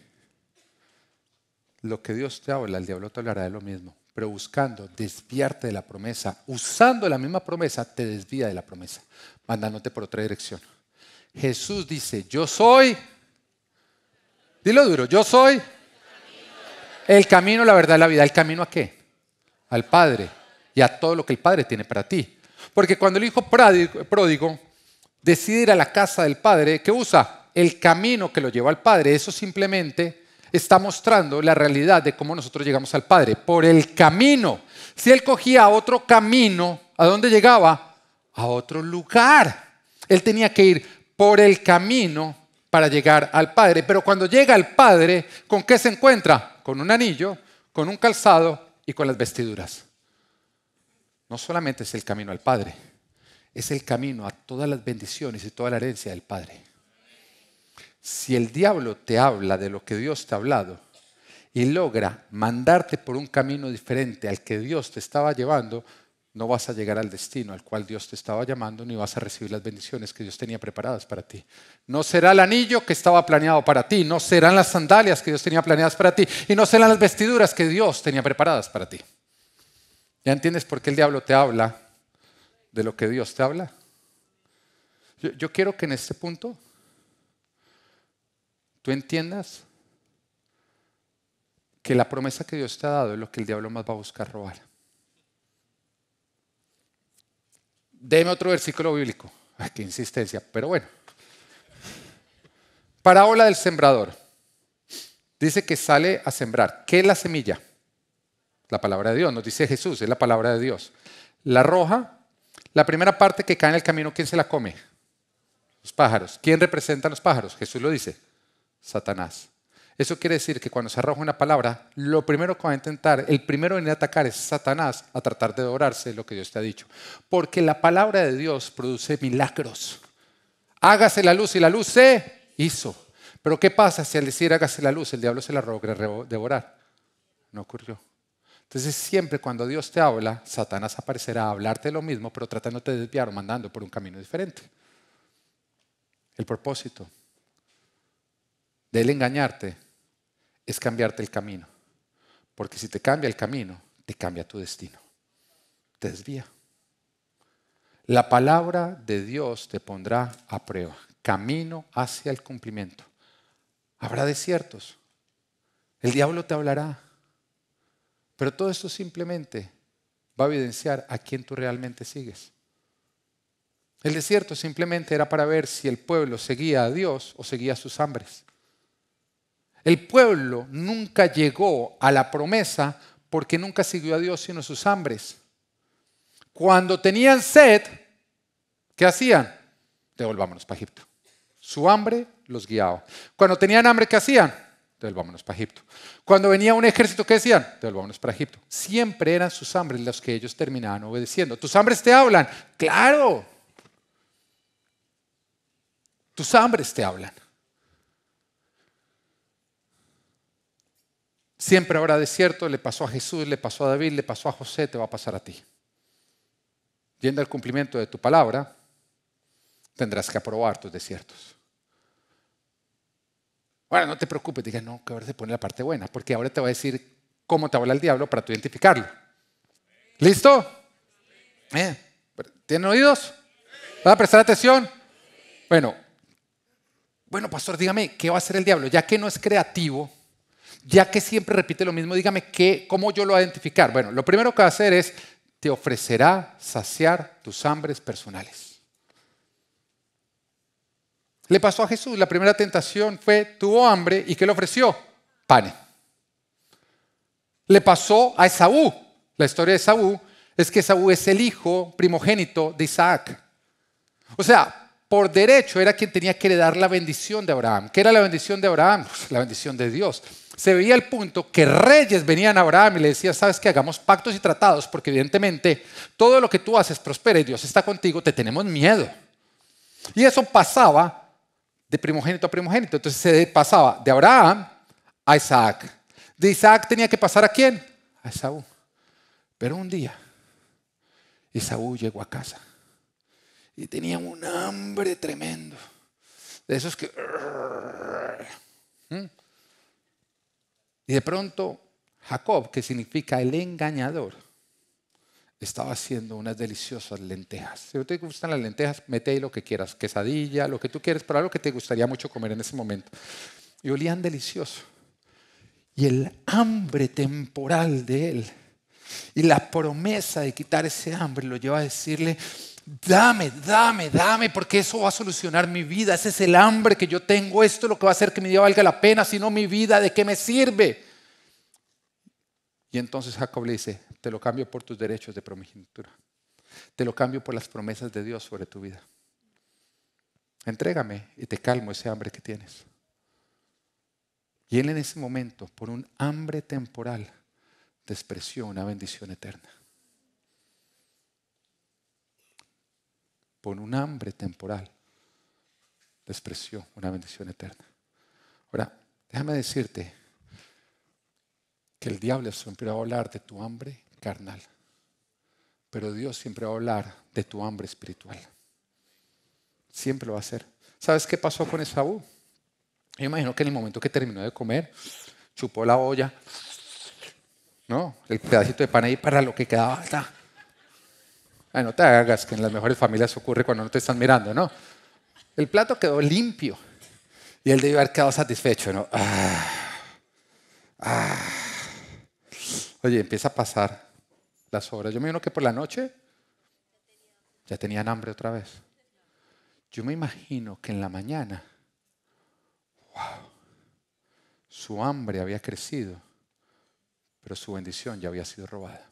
lo que Dios te habla, el diablo te hablará de lo mismo, pero buscando desviarte de la promesa, usando la misma promesa, te desvía de la promesa, mandándote por otra dirección. Jesús dice, yo soy, dilo duro, yo soy el camino, la verdad y la vida. ¿El camino a qué? Al Padre y a todo lo que el Padre tiene para ti. Porque cuando el hijo pródigo decide ir a la casa del Padre, ¿qué usa? El camino que lo lleva al Padre. Eso simplemente está mostrando la realidad de cómo nosotros llegamos al Padre. Por el camino. Si él cogía otro camino, ¿a dónde llegaba? A otro lugar. Él tenía que ir por el camino para llegar al Padre. Pero cuando llega al Padre, ¿con qué se encuentra? Con un anillo, con un calzado y con las vestiduras. No solamente es el camino al Padre, es el camino a todas las bendiciones y toda la herencia del Padre. Si el diablo te habla de lo que Dios te ha hablado y logra mandarte por un camino diferente al que Dios te estaba llevando, no vas a llegar al destino al cual Dios te estaba llamando, ni vas a recibir las bendiciones que Dios tenía preparadas para ti. No será el anillo que estaba planeado para ti, no serán las sandalias que Dios tenía planeadas para ti, y no serán las vestiduras que Dios tenía preparadas para ti. ¿Ya entiendes por qué el diablo te habla de lo que Dios te habla? Yo quiero que en este punto tú entiendas que la promesa que Dios te ha dado es lo que el diablo más va a buscar robar. Deme otro versículo bíblico. Ay, qué insistencia, pero bueno. Parábola del sembrador. Dice que sale a sembrar. ¿Qué es la semilla? La palabra de Dios. Nos dice Jesús, es la palabra de Dios. La roja, la primera parte que cae en el camino, ¿quién se la come? Los pájaros. ¿Quién representa a los pájaros? Jesús lo dice. Satanás. Eso quiere decir que cuando se arroja una palabra, lo primero que va a intentar, el primero en atacar es Satanás a tratar de devorarse lo que Dios te ha dicho. Porque la palabra de Dios produce milagros. Hágase la luz y la luz se hizo. Pero ¿qué pasa si al decir hágase la luz el diablo se la logra devorar? No ocurrió. Entonces siempre cuando Dios te habla, Satanás aparecerá a hablarte lo mismo, pero tratándote de desviar o mandando por un camino diferente. El propósito de él engañarte es cambiarte el camino. Porque si te cambia el camino, te cambia tu destino. Te desvía. La palabra de Dios te pondrá a prueba. Camino hacia el cumplimiento. Habrá desiertos. El diablo te hablará. Pero todo esto simplemente va a evidenciar a quién tú realmente sigues. El desierto simplemente era para ver si el pueblo seguía a Dios o seguía sus hambres. El pueblo nunca llegó a la promesa porque nunca siguió a Dios sino sus hambres. Cuando tenían sed, ¿qué hacían? Devolvámonos para Egipto. Su hambre los guiaba. Cuando tenían hambre, ¿qué hacían? Devolvámonos para Egipto. Cuando venía un ejército, ¿qué decían? Devolvámonos para Egipto. Siempre eran sus hambres los que ellos terminaban obedeciendo. ¿Tus hambres te hablan? ¡Claro! Tus hambres te hablan. Siempre habrá desierto, le pasó a Jesús, le pasó a David, le pasó a José, te va a pasar a ti. Yendo al cumplimiento de tu palabra, tendrás que aprobar tus desiertos. Ahora no te preocupes, diga, no, que ahora se pone la parte buena, porque ahora te va a decir cómo te habla el diablo para tú identificarlo. ¿Listo? ¿Tienen oídos? ¿Van a prestar atención? Bueno, pastor, dígame, ¿qué va a hacer el diablo? Ya que no es creativo, ya que siempre repite lo mismo, dígame cómo yo lo voy a identificar. Bueno, lo primero que va a hacer es, te ofrecerá saciar tus hambres personales. Le pasó a Jesús, la primera tentación fue, tuvo hambre, ¿y qué le ofreció? Pan. Le pasó a Esaú. La historia de Esaú es que Esaú es el hijo primogénito de Isaac. O sea, por derecho era quien tenía que heredar la bendición de Abraham. ¿Qué era la bendición de Abraham? Pues la bendición de Dios. Se veía el punto que reyes venían a Abraham y le decían, sabes que hagamos pactos y tratados, porque evidentemente todo lo que tú haces prospera y Dios está contigo, te tenemos miedo. Y eso pasaba de primogénito a primogénito. Entonces se pasaba de Abraham a Isaac. De Isaac tenía que pasar ¿a quién? A Esaú. Pero un día Esaú llegó a casa y tenía un hambre tremendo. De esos que... Y de pronto Jacob, que significa el engañador, estaba haciendo unas deliciosas lentejas. Si no te gustan las lentejas, mete ahí lo que quieras, quesadilla, lo que tú quieras, pero algo que te gustaría mucho comer en ese momento. Y olían delicioso. Y el hambre temporal de él y la promesa de quitar ese hambre lo lleva a decirle, dame, dame, dame, porque eso va a solucionar mi vida. Ese es el hambre que yo tengo. Esto es lo que va a hacer que mi vida valga la pena. Si no, mi vida, ¿de qué me sirve? Y entonces Jacob le dice, te lo cambio por tus derechos de primogenitura. Te lo cambio por las promesas de Dios sobre tu vida. entrégame y te calmo ese hambre que tienes. Y él en ese momento, por un hambre temporal, despreció una bendición eterna. Por un hambre temporal, despreció una bendición eterna. Ahora, déjame decirte que el diablo siempre va a hablar de tu hambre carnal, pero Dios siempre va a hablar de tu hambre espiritual. Siempre lo va a hacer. ¿Sabes qué pasó con Esaú? Yo imagino que en el momento que terminó de comer, chupó la olla, ¿no? El pedacito de pan ahí para lo que quedaba. Ay, no te hagas que en las mejores familias ocurre cuando no te están mirando, ¿no? El plato quedó limpio y él debió haber quedado satisfecho, ¿no? Oye, empieza a pasar las horas. Yo me imagino que por la noche ya tenían hambre otra vez. Yo me imagino que en la mañana, su hambre había crecido, pero su bendición ya había sido robada.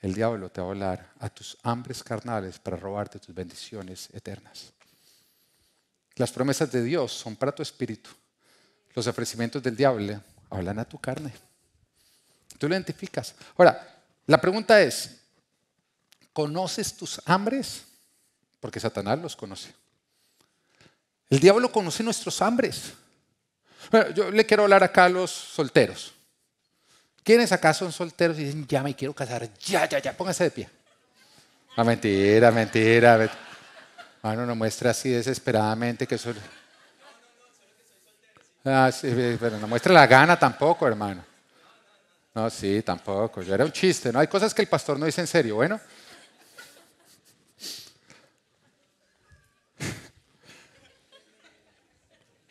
El diablo te va a hablar a tus hambres carnales para robarte tus bendiciones eternas. Las promesas de Dios son para tu espíritu. Los ofrecimientos del diablo hablan a tu carne. Tú lo identificas. Ahora, la pregunta es, ¿conoces tus hambres? Porque Satanás los conoce. El diablo conoce nuestros hambres. Bueno, yo le quiero hablar acá a los solteros. ¿Quiénes acá son solteros y dicen, ya me quiero casar? Ya, póngase de pie. No, mentira. Mano, no muestra así desesperadamente que soy... sí, pero no muestra la gana tampoco, hermano. No, sí, tampoco. Yo era un chiste, ¿no? Hay cosas que el pastor no dice en serio. Bueno.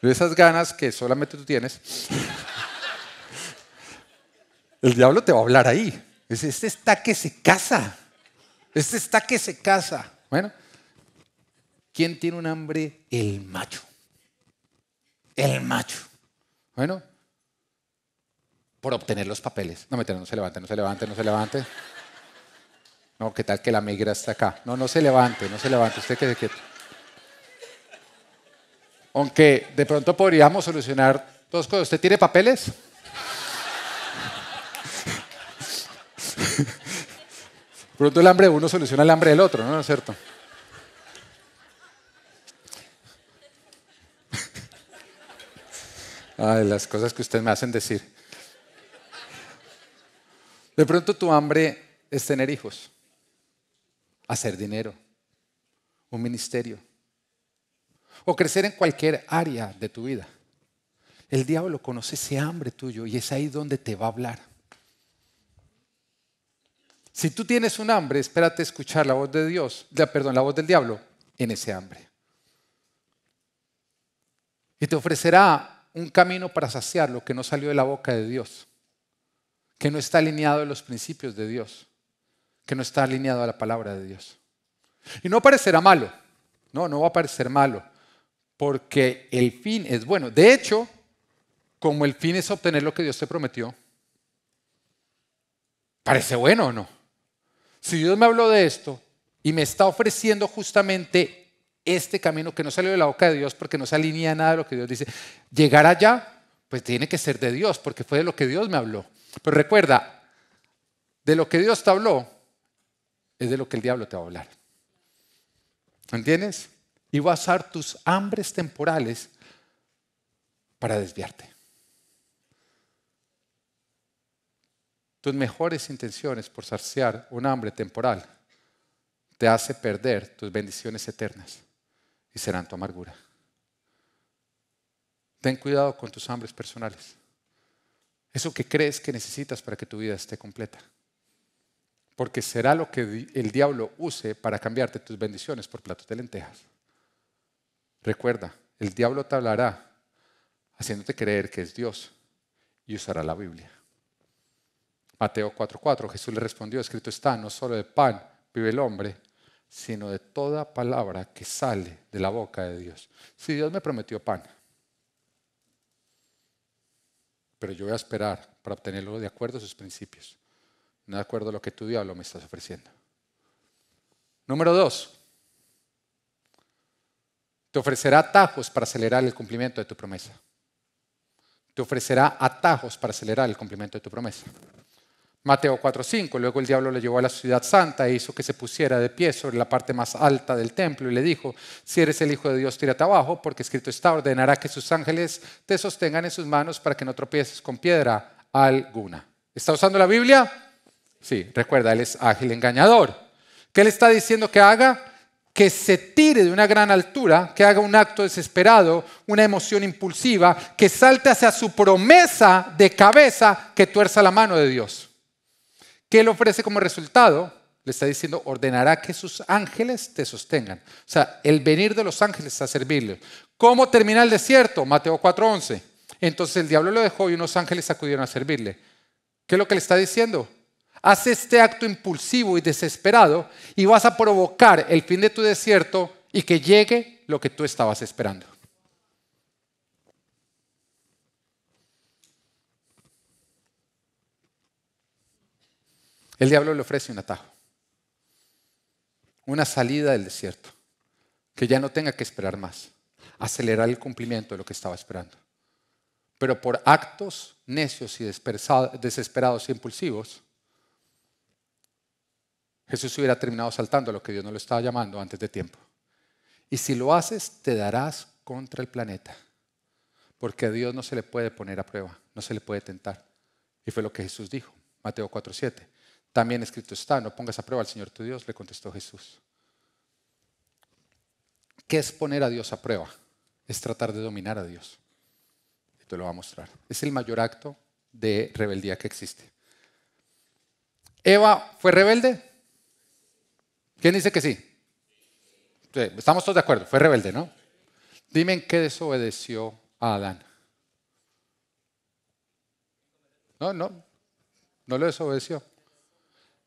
Esas ganas que solamente tú tienes, el diablo te va a hablar ahí. Dice, este está que se casa. Bueno, ¿quién tiene un hambre? El macho. Bueno, por obtener los papeles. No, no se levante. No, ¿qué tal que la migra está acá? No se levante. Usted quede quieto. Aunque de pronto podríamos solucionar dos cosas. ¿Usted tiene papeles? Pronto el hambre de uno soluciona el hambre del otro, ¿no? ¿No es cierto? Ay, las cosas que ustedes me hacen decir. De pronto tu hambre es tener hijos, hacer dinero, un ministerio, o crecer en cualquier área de tu vida. El diablo conoce ese hambre tuyo y es ahí donde te va a hablar. Si tú tienes un hambre, espérate escuchar la voz de Dios, la voz del diablo en ese hambre. Y te ofrecerá un camino para saciar lo que no salió de la boca de Dios, que no está alineado a los principios de Dios, que no está alineado a la palabra de Dios. Y no parecerá malo, no va a parecer malo, porque el fin es bueno. De hecho, como el fin es obtener lo que Dios te prometió, ¿parece bueno o no? Si Dios me habló de esto y me está ofreciendo justamente este camino que no salió de la boca de Dios porque no se alinea a nada de lo que Dios dice, llegar allá, pues tiene que ser de Dios porque fue de lo que Dios me habló. Pero recuerda, de lo que Dios te habló es de lo que el diablo te va a hablar. ¿Entiendes? Y va a usar tus hambres temporales para desviarte. Tus mejores intenciones por saciar un hambre temporal te hace perder tus bendiciones eternas y serán tu amargura. Ten cuidado con tus hambres personales. Eso que crees que necesitas para que tu vida esté completa. Porque será lo que el diablo use para cambiarte tus bendiciones por platos de lentejas. Recuerda, el diablo te hablará haciéndote creer que es Dios y usará la Biblia. Mateo 4:4, Jesús le respondió, escrito está, no solo de pan vive el hombre, sino de toda palabra que sale de la boca de Dios. Si Dios me prometió pan, pero yo voy a esperar para obtenerlo de acuerdo a sus principios, no de acuerdo a lo que tu diablo me estás ofreciendo. Número 2, Te ofrecerá atajos para acelerar el cumplimiento de tu promesa. Te ofrecerá atajos para acelerar el cumplimiento de tu promesa. Mateo 4:5, luego el diablo lo llevó a la ciudad santa e hizo que se pusiera de pie sobre la parte más alta del templo y le dijo, si eres el Hijo de Dios, tírate abajo, porque escrito está, ordenará que sus ángeles te sostengan en sus manos para que no tropieces con piedra alguna. ¿Está usando la Biblia? Sí, recuerda, él es ágil engañador. ¿Qué le está diciendo que haga? Que se tire de una gran altura, que haga un acto desesperado, una emoción impulsiva, que salte hacia su promesa de cabeza, que tuerza la mano de Dios. ¿Qué le ofrece como resultado? Le está diciendo, ordenará que sus ángeles te sostengan. O sea, el venir de los ángeles a servirle. ¿Cómo termina el desierto? Mateo 4:11. Entonces el diablo lo dejó y unos ángeles acudieron a servirle. ¿Qué es lo que le está diciendo? Haz este acto impulsivo y desesperado y vas a provocar el fin de tu desierto y que llegue lo que tú estabas esperando. El diablo le ofrece un atajo, una salida del desierto, que ya no tenga que esperar más, acelerar el cumplimiento de lo que estaba esperando. Pero por actos necios y desesperados e impulsivos, Jesús hubiera terminado saltando a lo que Dios no lo estaba llamando antes de tiempo. Y si lo haces, te darás contra el planeta, porque a Dios no se le puede poner a prueba, no se le puede tentar. Y fue lo que Jesús dijo, Mateo 4:7. También escrito está, no pongas a prueba al Señor tu Dios, le contestó Jesús. ¿Qué es poner a Dios a prueba? Es tratar de dominar a Dios. Y te lo va a mostrar. Es el mayor acto de rebeldía que existe. ¿Eva fue rebelde? ¿Quién dice que sí? Sí, estamos todos de acuerdo, fue rebelde, ¿no? Dime en qué desobedeció a Adán. No lo desobedeció.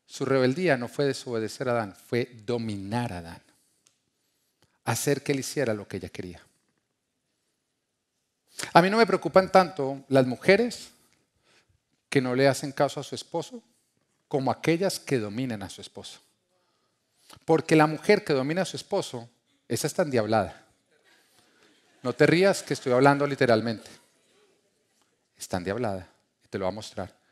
Su rebeldía no fue desobedecer a Adán, fue dominar a Adán. Hacer que él hiciera lo que ella quería. A mí no me preocupan tanto las mujeres que no le hacen caso a su esposo como aquellas que dominan a su esposo. Porque la mujer que domina a su esposo, esa está endiablada. No te rías que estoy hablando literalmente. Está endiablada y te lo va a mostrar.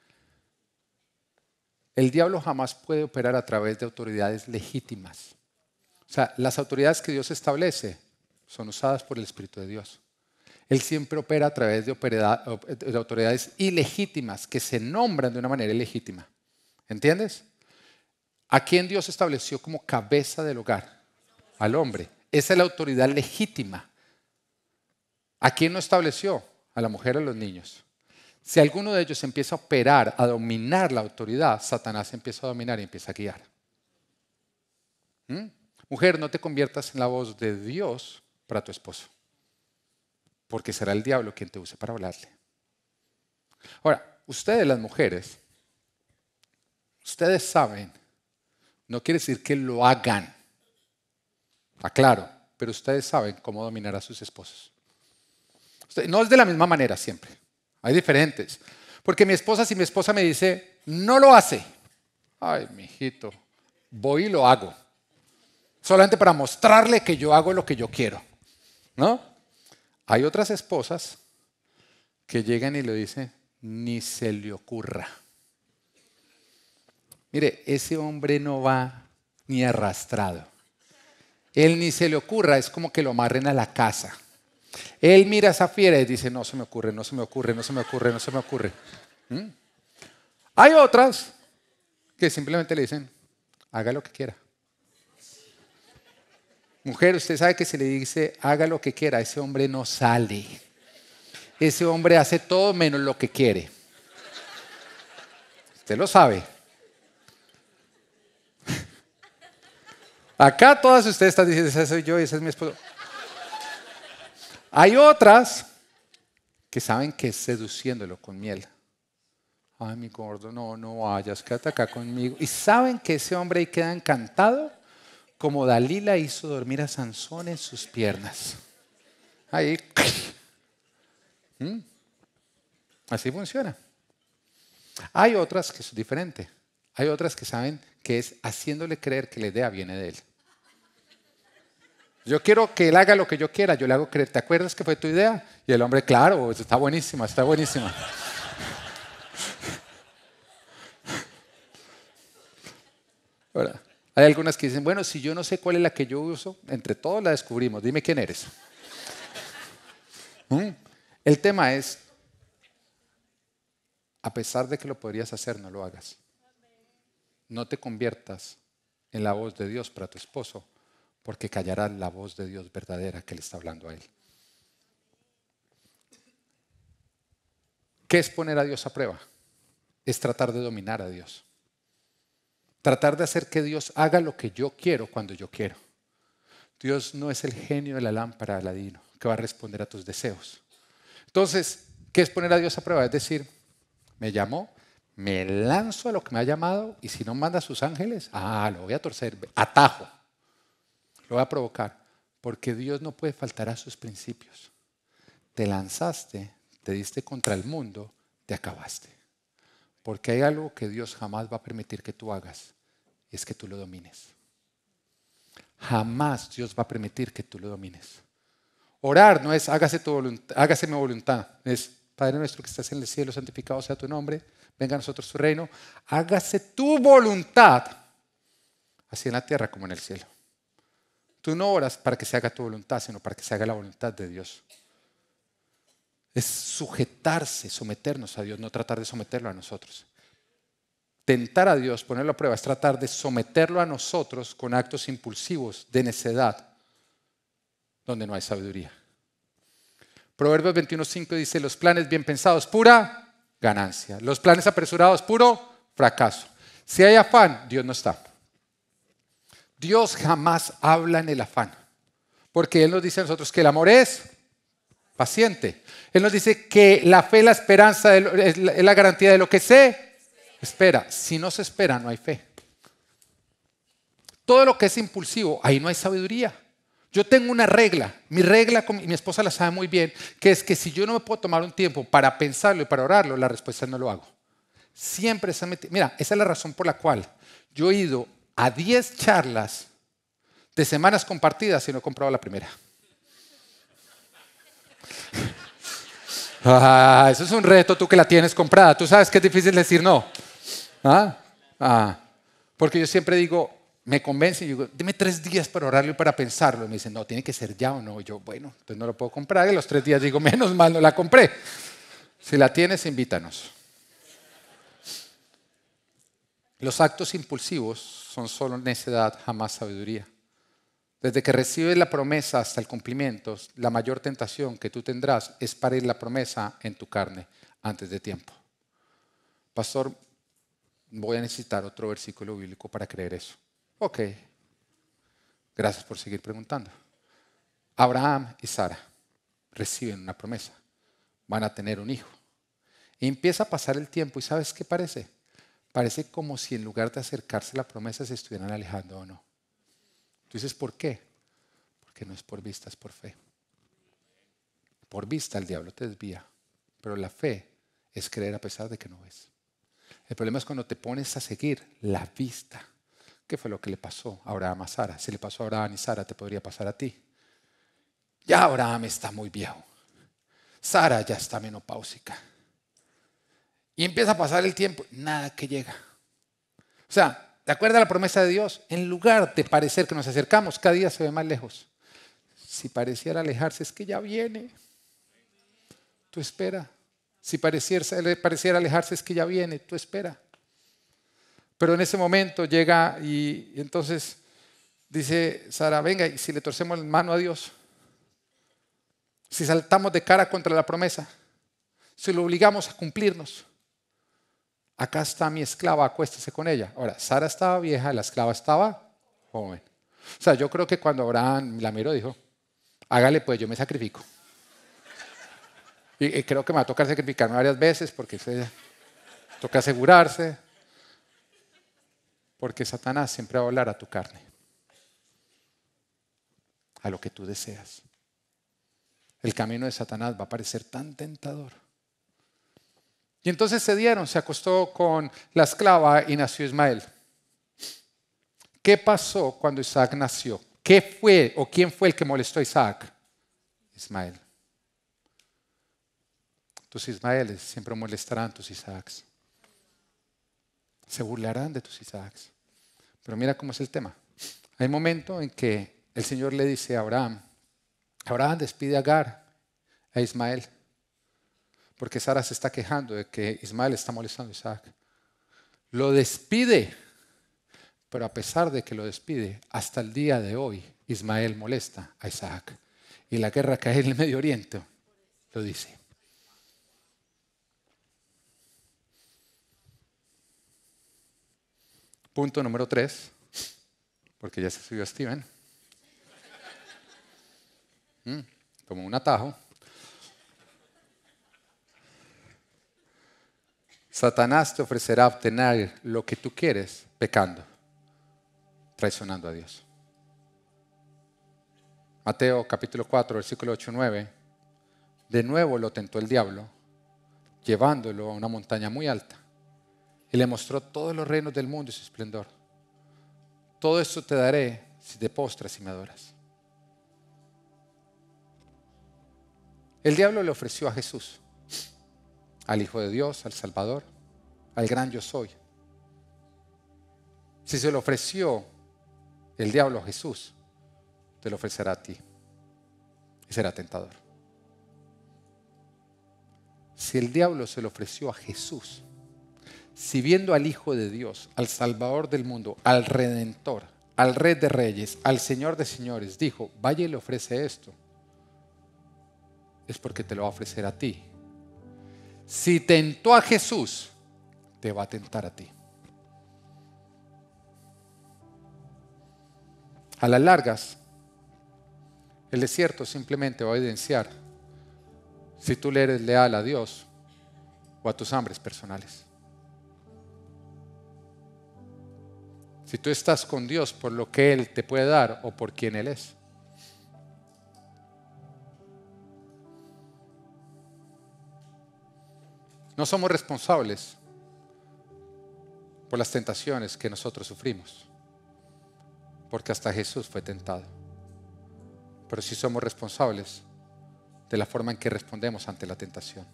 El diablo jamás puede operar a través de autoridades legítimas. O sea, las autoridades que Dios establece son usadas por el Espíritu de Dios. Él siempre opera a través de autoridades ilegítimas que se nombran de una manera ilegítima. ¿Entiendes? ¿A quién Dios estableció como cabeza del hogar? Al hombre. Esa es la autoridad legítima. ¿A quién no estableció? A la mujer o a los niños. Si alguno de ellos empieza a operar, a dominar la autoridad, Satanás empieza a dominar y empieza a guiar. Mujer, no te conviertas en la voz de Dios para tu esposo, porque será el diablo quien te use para hablarle. Ahora, ustedes las mujeres, ustedes saben, no quiere decir que lo hagan, aclaro, pero ustedes saben cómo dominar a sus esposos. No es de la misma manera siempre. Hay diferentes. Porque si mi esposa me dice, no lo hace. Ay, mijito, voy y lo hago. Solamente para mostrarle que yo hago lo que yo quiero. ¿No? Hay otras esposas que llegan y le dicen, ni se le ocurra. Mire, ese hombre no va ni arrastrado. Él ni se le ocurra, es como que lo amarren a la casa. Él mira a esa fiera y dice, no se me ocurre, no se me ocurre, no se me ocurre, no se me ocurre. Hay otras que simplemente le dicen, haga lo que quiera. Mujer, usted sabe que si le dice, haga lo que quiera, ese hombre no sale. Ese hombre hace todo menos lo que quiere. Usted lo sabe. Acá todas ustedes están diciendo, esa soy yo y ese es mi esposo. Hay otras que saben que es seduciéndolo con miel. Ay, mi gordo, no vayas, quédate acá conmigo. Y saben que ese hombre ahí queda encantado, como Dalila hizo dormir a Sansón en sus piernas. Ahí. Así funciona. Hay otras que es diferente. Hay otras que saben que es haciéndole creer que la idea viene de él. Yo quiero que él haga lo que yo quiera, yo le hago creer. ¿Te acuerdas que fue tu idea? Y el hombre, claro, está buenísima, está buenísima. Ahora, hay algunas que dicen, bueno, si yo no sé cuál es la que yo uso, entre todos la descubrimos, dime quién eres. El tema es, a pesar de que lo podrías hacer, no lo hagas. No te conviertas en la voz de Dios para tu esposo, porque callarás la voz de Dios verdadera que le está hablando a él. ¿Qué es poner a Dios a prueba? Es tratar de dominar a Dios. Tratar de hacer que Dios haga lo que yo quiero cuando yo quiero. Dios no es el genio de la lámpara Aladino que va a responder a tus deseos. Entonces, ¿qué es poner a Dios a prueba? Es decir, me llamó, me lanzo a lo que me ha llamado y si no manda a sus ángeles, lo voy a torcer, atajo, lo voy a provocar. Porque Dios no puede faltar a sus principios. Te lanzaste, te diste contra el mundo, te acabaste. Porque hay algo que Dios jamás va a permitir que tú hagas, y es que tú lo domines. Jamás Dios va a permitir que tú lo domines. Orar no es hágase mi voluntad, es Padre nuestro que estás en el cielo, santificado sea tu nombre, venga a nosotros tu reino, hágase tu voluntad, así en la tierra como en el cielo. Tú no oras para que se haga tu voluntad, sino para que se haga la voluntad de Dios. Es sujetarse, someternos a Dios, no tratar de someterlo a nosotros. Tentar a Dios, ponerlo a prueba, es tratar de someterlo a nosotros con actos impulsivos de necedad, donde no hay sabiduría. Proverbios 21:5 dice, los planes bien pensados, pura ganancia. Los planes apresurados, puro fracaso. Si hay afán, Dios no está. Dios jamás habla en el afán, porque Él nos dice a nosotros que el amor es paciente. Él nos dice que la fe, la esperanza es la garantía de lo que se espera. Si no se espera, no hay fe. Todo lo que es impulsivo, ahí no hay sabiduría. Yo tengo una regla, mi regla, y mi esposa la sabe muy bien, que es que si yo no me puedo tomar un tiempo para pensarlo y para orarlo, la respuesta es no lo hago. Siempre se mete. Mira, esa es la razón por la cual yo he ido a 10 charlas de semanas compartidas y no he comprado la primera. Eso es un reto, tú que la tienes comprada. Tú sabes que es difícil decir no. Porque yo siempre digo, me convencen y digo, dime 3 días para orarlo y para pensarlo. Y me dicen, no, tiene que ser ya o no. Y yo, bueno, entonces no lo puedo comprar. Y los 3 días digo, menos mal no la compré. Si la tienes, invítanos. Los actos impulsivos son solo necedad, jamás sabiduría. Desde que recibes la promesa hasta el cumplimiento, la mayor tentación que tú tendrás es parir la promesa en tu carne antes de tiempo. Pastor, voy a necesitar otro versículo bíblico para creer eso. Ok, gracias por seguir preguntando. Abraham y Sara reciben una promesa, van a tener un hijo. Y empieza a pasar el tiempo y ¿sabes qué parece? Parece como si en lugar de acercarse a la promesa se estuvieran alejando o no. Tú dices, ¿por qué? Porque no es por vista, es por fe. Por vista el diablo te desvía, pero la fe es creer a pesar de que no ves. El problema es cuando te pones a seguir la vista. ¿Qué fue lo que le pasó a Abraham a Sara? Si le pasó a Abraham y Sara, te podría pasar a ti. Ya Abraham está muy viejo. Sara ya está menopáusica. Y empieza a pasar el tiempo, nada que llega. O sea, ¿te acuerdas la promesa de Dios? En lugar de parecer que nos acercamos, cada día se ve más lejos. Si pareciera alejarse, es que ya viene. Tú espera. Si pareciera alejarse, es que ya viene. Tú espera. Pero en ese momento llega y entonces dice Sara, venga, y si le torcemos la mano a Dios, si saltamos de cara contra la promesa, si lo obligamos a cumplirnos, acá está mi esclava, acuéstese con ella. Ahora, Sara estaba vieja, la esclava estaba joven. O sea, yo creo que cuando Abraham la miró, dijo, hágale pues, yo me sacrifico. Y creo que me va a tocar sacrificarme varias veces porque toca asegurarse. Porque Satanás siempre va a hablar a tu carne, a lo que tú deseas. El camino de Satanás va a parecer tan tentador. Y entonces se acostó con la esclava y nació Ismael. ¿Qué pasó cuando Isaac nació? ¿Qué fue o quién fue el que molestó a Isaac? Ismael. Tus Ismaeles siempre molestarán tus Isaacs. Se burlarán de tus Isaacs. Pero mira cómo es el tema. Hay un momento en que el Señor le dice a Abraham, Abraham, despide a Agar, a Ismael, porque Sara se está quejando de que Ismael está molestando a Isaac. Lo despide, pero a pesar de que lo despide, hasta el día de hoy Ismael molesta a Isaac. Y la guerra que hay en el Medio Oriente lo dice. Punto número 3, porque ya se subió Steven. Como un atajo. Satanás te ofrecerá obtener lo que tú quieres pecando, traicionando a Dios. Mateo capítulo 4, versículo 8-9. De nuevo lo tentó el diablo, llevándolo a una montaña muy alta, y le mostró todos los reinos del mundo y su esplendor. Todo esto te daré si te postras y me adoras. El diablo le ofreció a Jesús, al Hijo de Dios, al Salvador, al gran yo soy. Si se lo ofreció el diablo a Jesús, te lo ofrecerá a ti y será tentador. Si el diablo se lo ofreció a Jesús, si viendo al Hijo de Dios, al Salvador del mundo, al Redentor, al Rey de Reyes, al Señor de Señores, dijo, vaya y le ofrece esto, es porque te lo va a ofrecer a ti. Si tentó a Jesús, te va a tentar a ti. A las largas, el desierto simplemente va a evidenciar si tú le eres leal a Dios o a tus hambres personales. Si tú estás con Dios por lo que Él te puede dar o por quien Él es. No somos responsables por las tentaciones que nosotros sufrimos, porque hasta Jesús fue tentado. Pero sí somos responsables de la forma en que respondemos ante la tentación.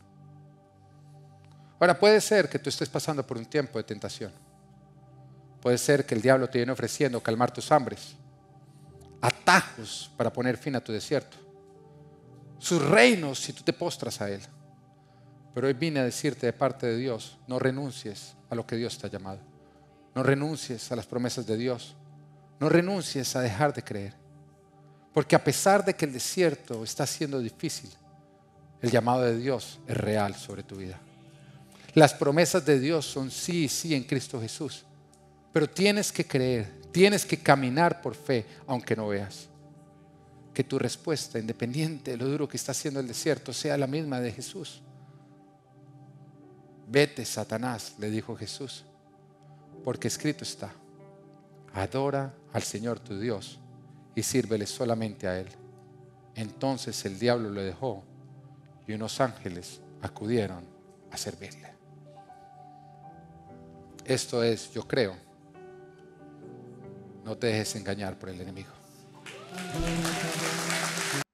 Ahora, puede ser que tú estés pasando por un tiempo de tentación. Puede ser que el diablo te viene ofreciendo calmar tus hambres, atajos para poner fin a tu desierto, sus reinos si tú te postras a Él. Pero hoy vine a decirte de parte de Dios, no renuncies a lo que Dios te ha llamado. No renuncies a las promesas de Dios. No renuncies a dejar de creer. Porque a pesar de que el desierto está siendo difícil, el llamado de Dios es real sobre tu vida. Las promesas de Dios son sí y sí en Cristo Jesús. Pero tienes que creer, tienes que caminar por fe, aunque no veas. Que tu respuesta, independiente de lo duro que está haciendo el desierto, sea la misma de Jesús. Vete, Satanás, le dijo Jesús, porque escrito está, adora al Señor tu Dios y sírvele solamente a Él. Entonces el diablo lo dejó y unos ángeles acudieron a servirle. Esto es, yo creo, no te dejes engañar por el enemigo.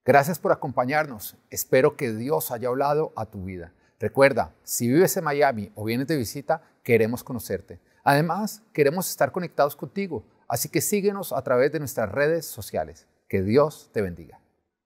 Gracias por acompañarnos. Espero que Dios haya hablado a tu vida. Recuerda, si vives en Miami o vienes de visita, queremos conocerte. Además, queremos estar conectados contigo, así que síguenos a través de nuestras redes sociales. Que Dios te bendiga.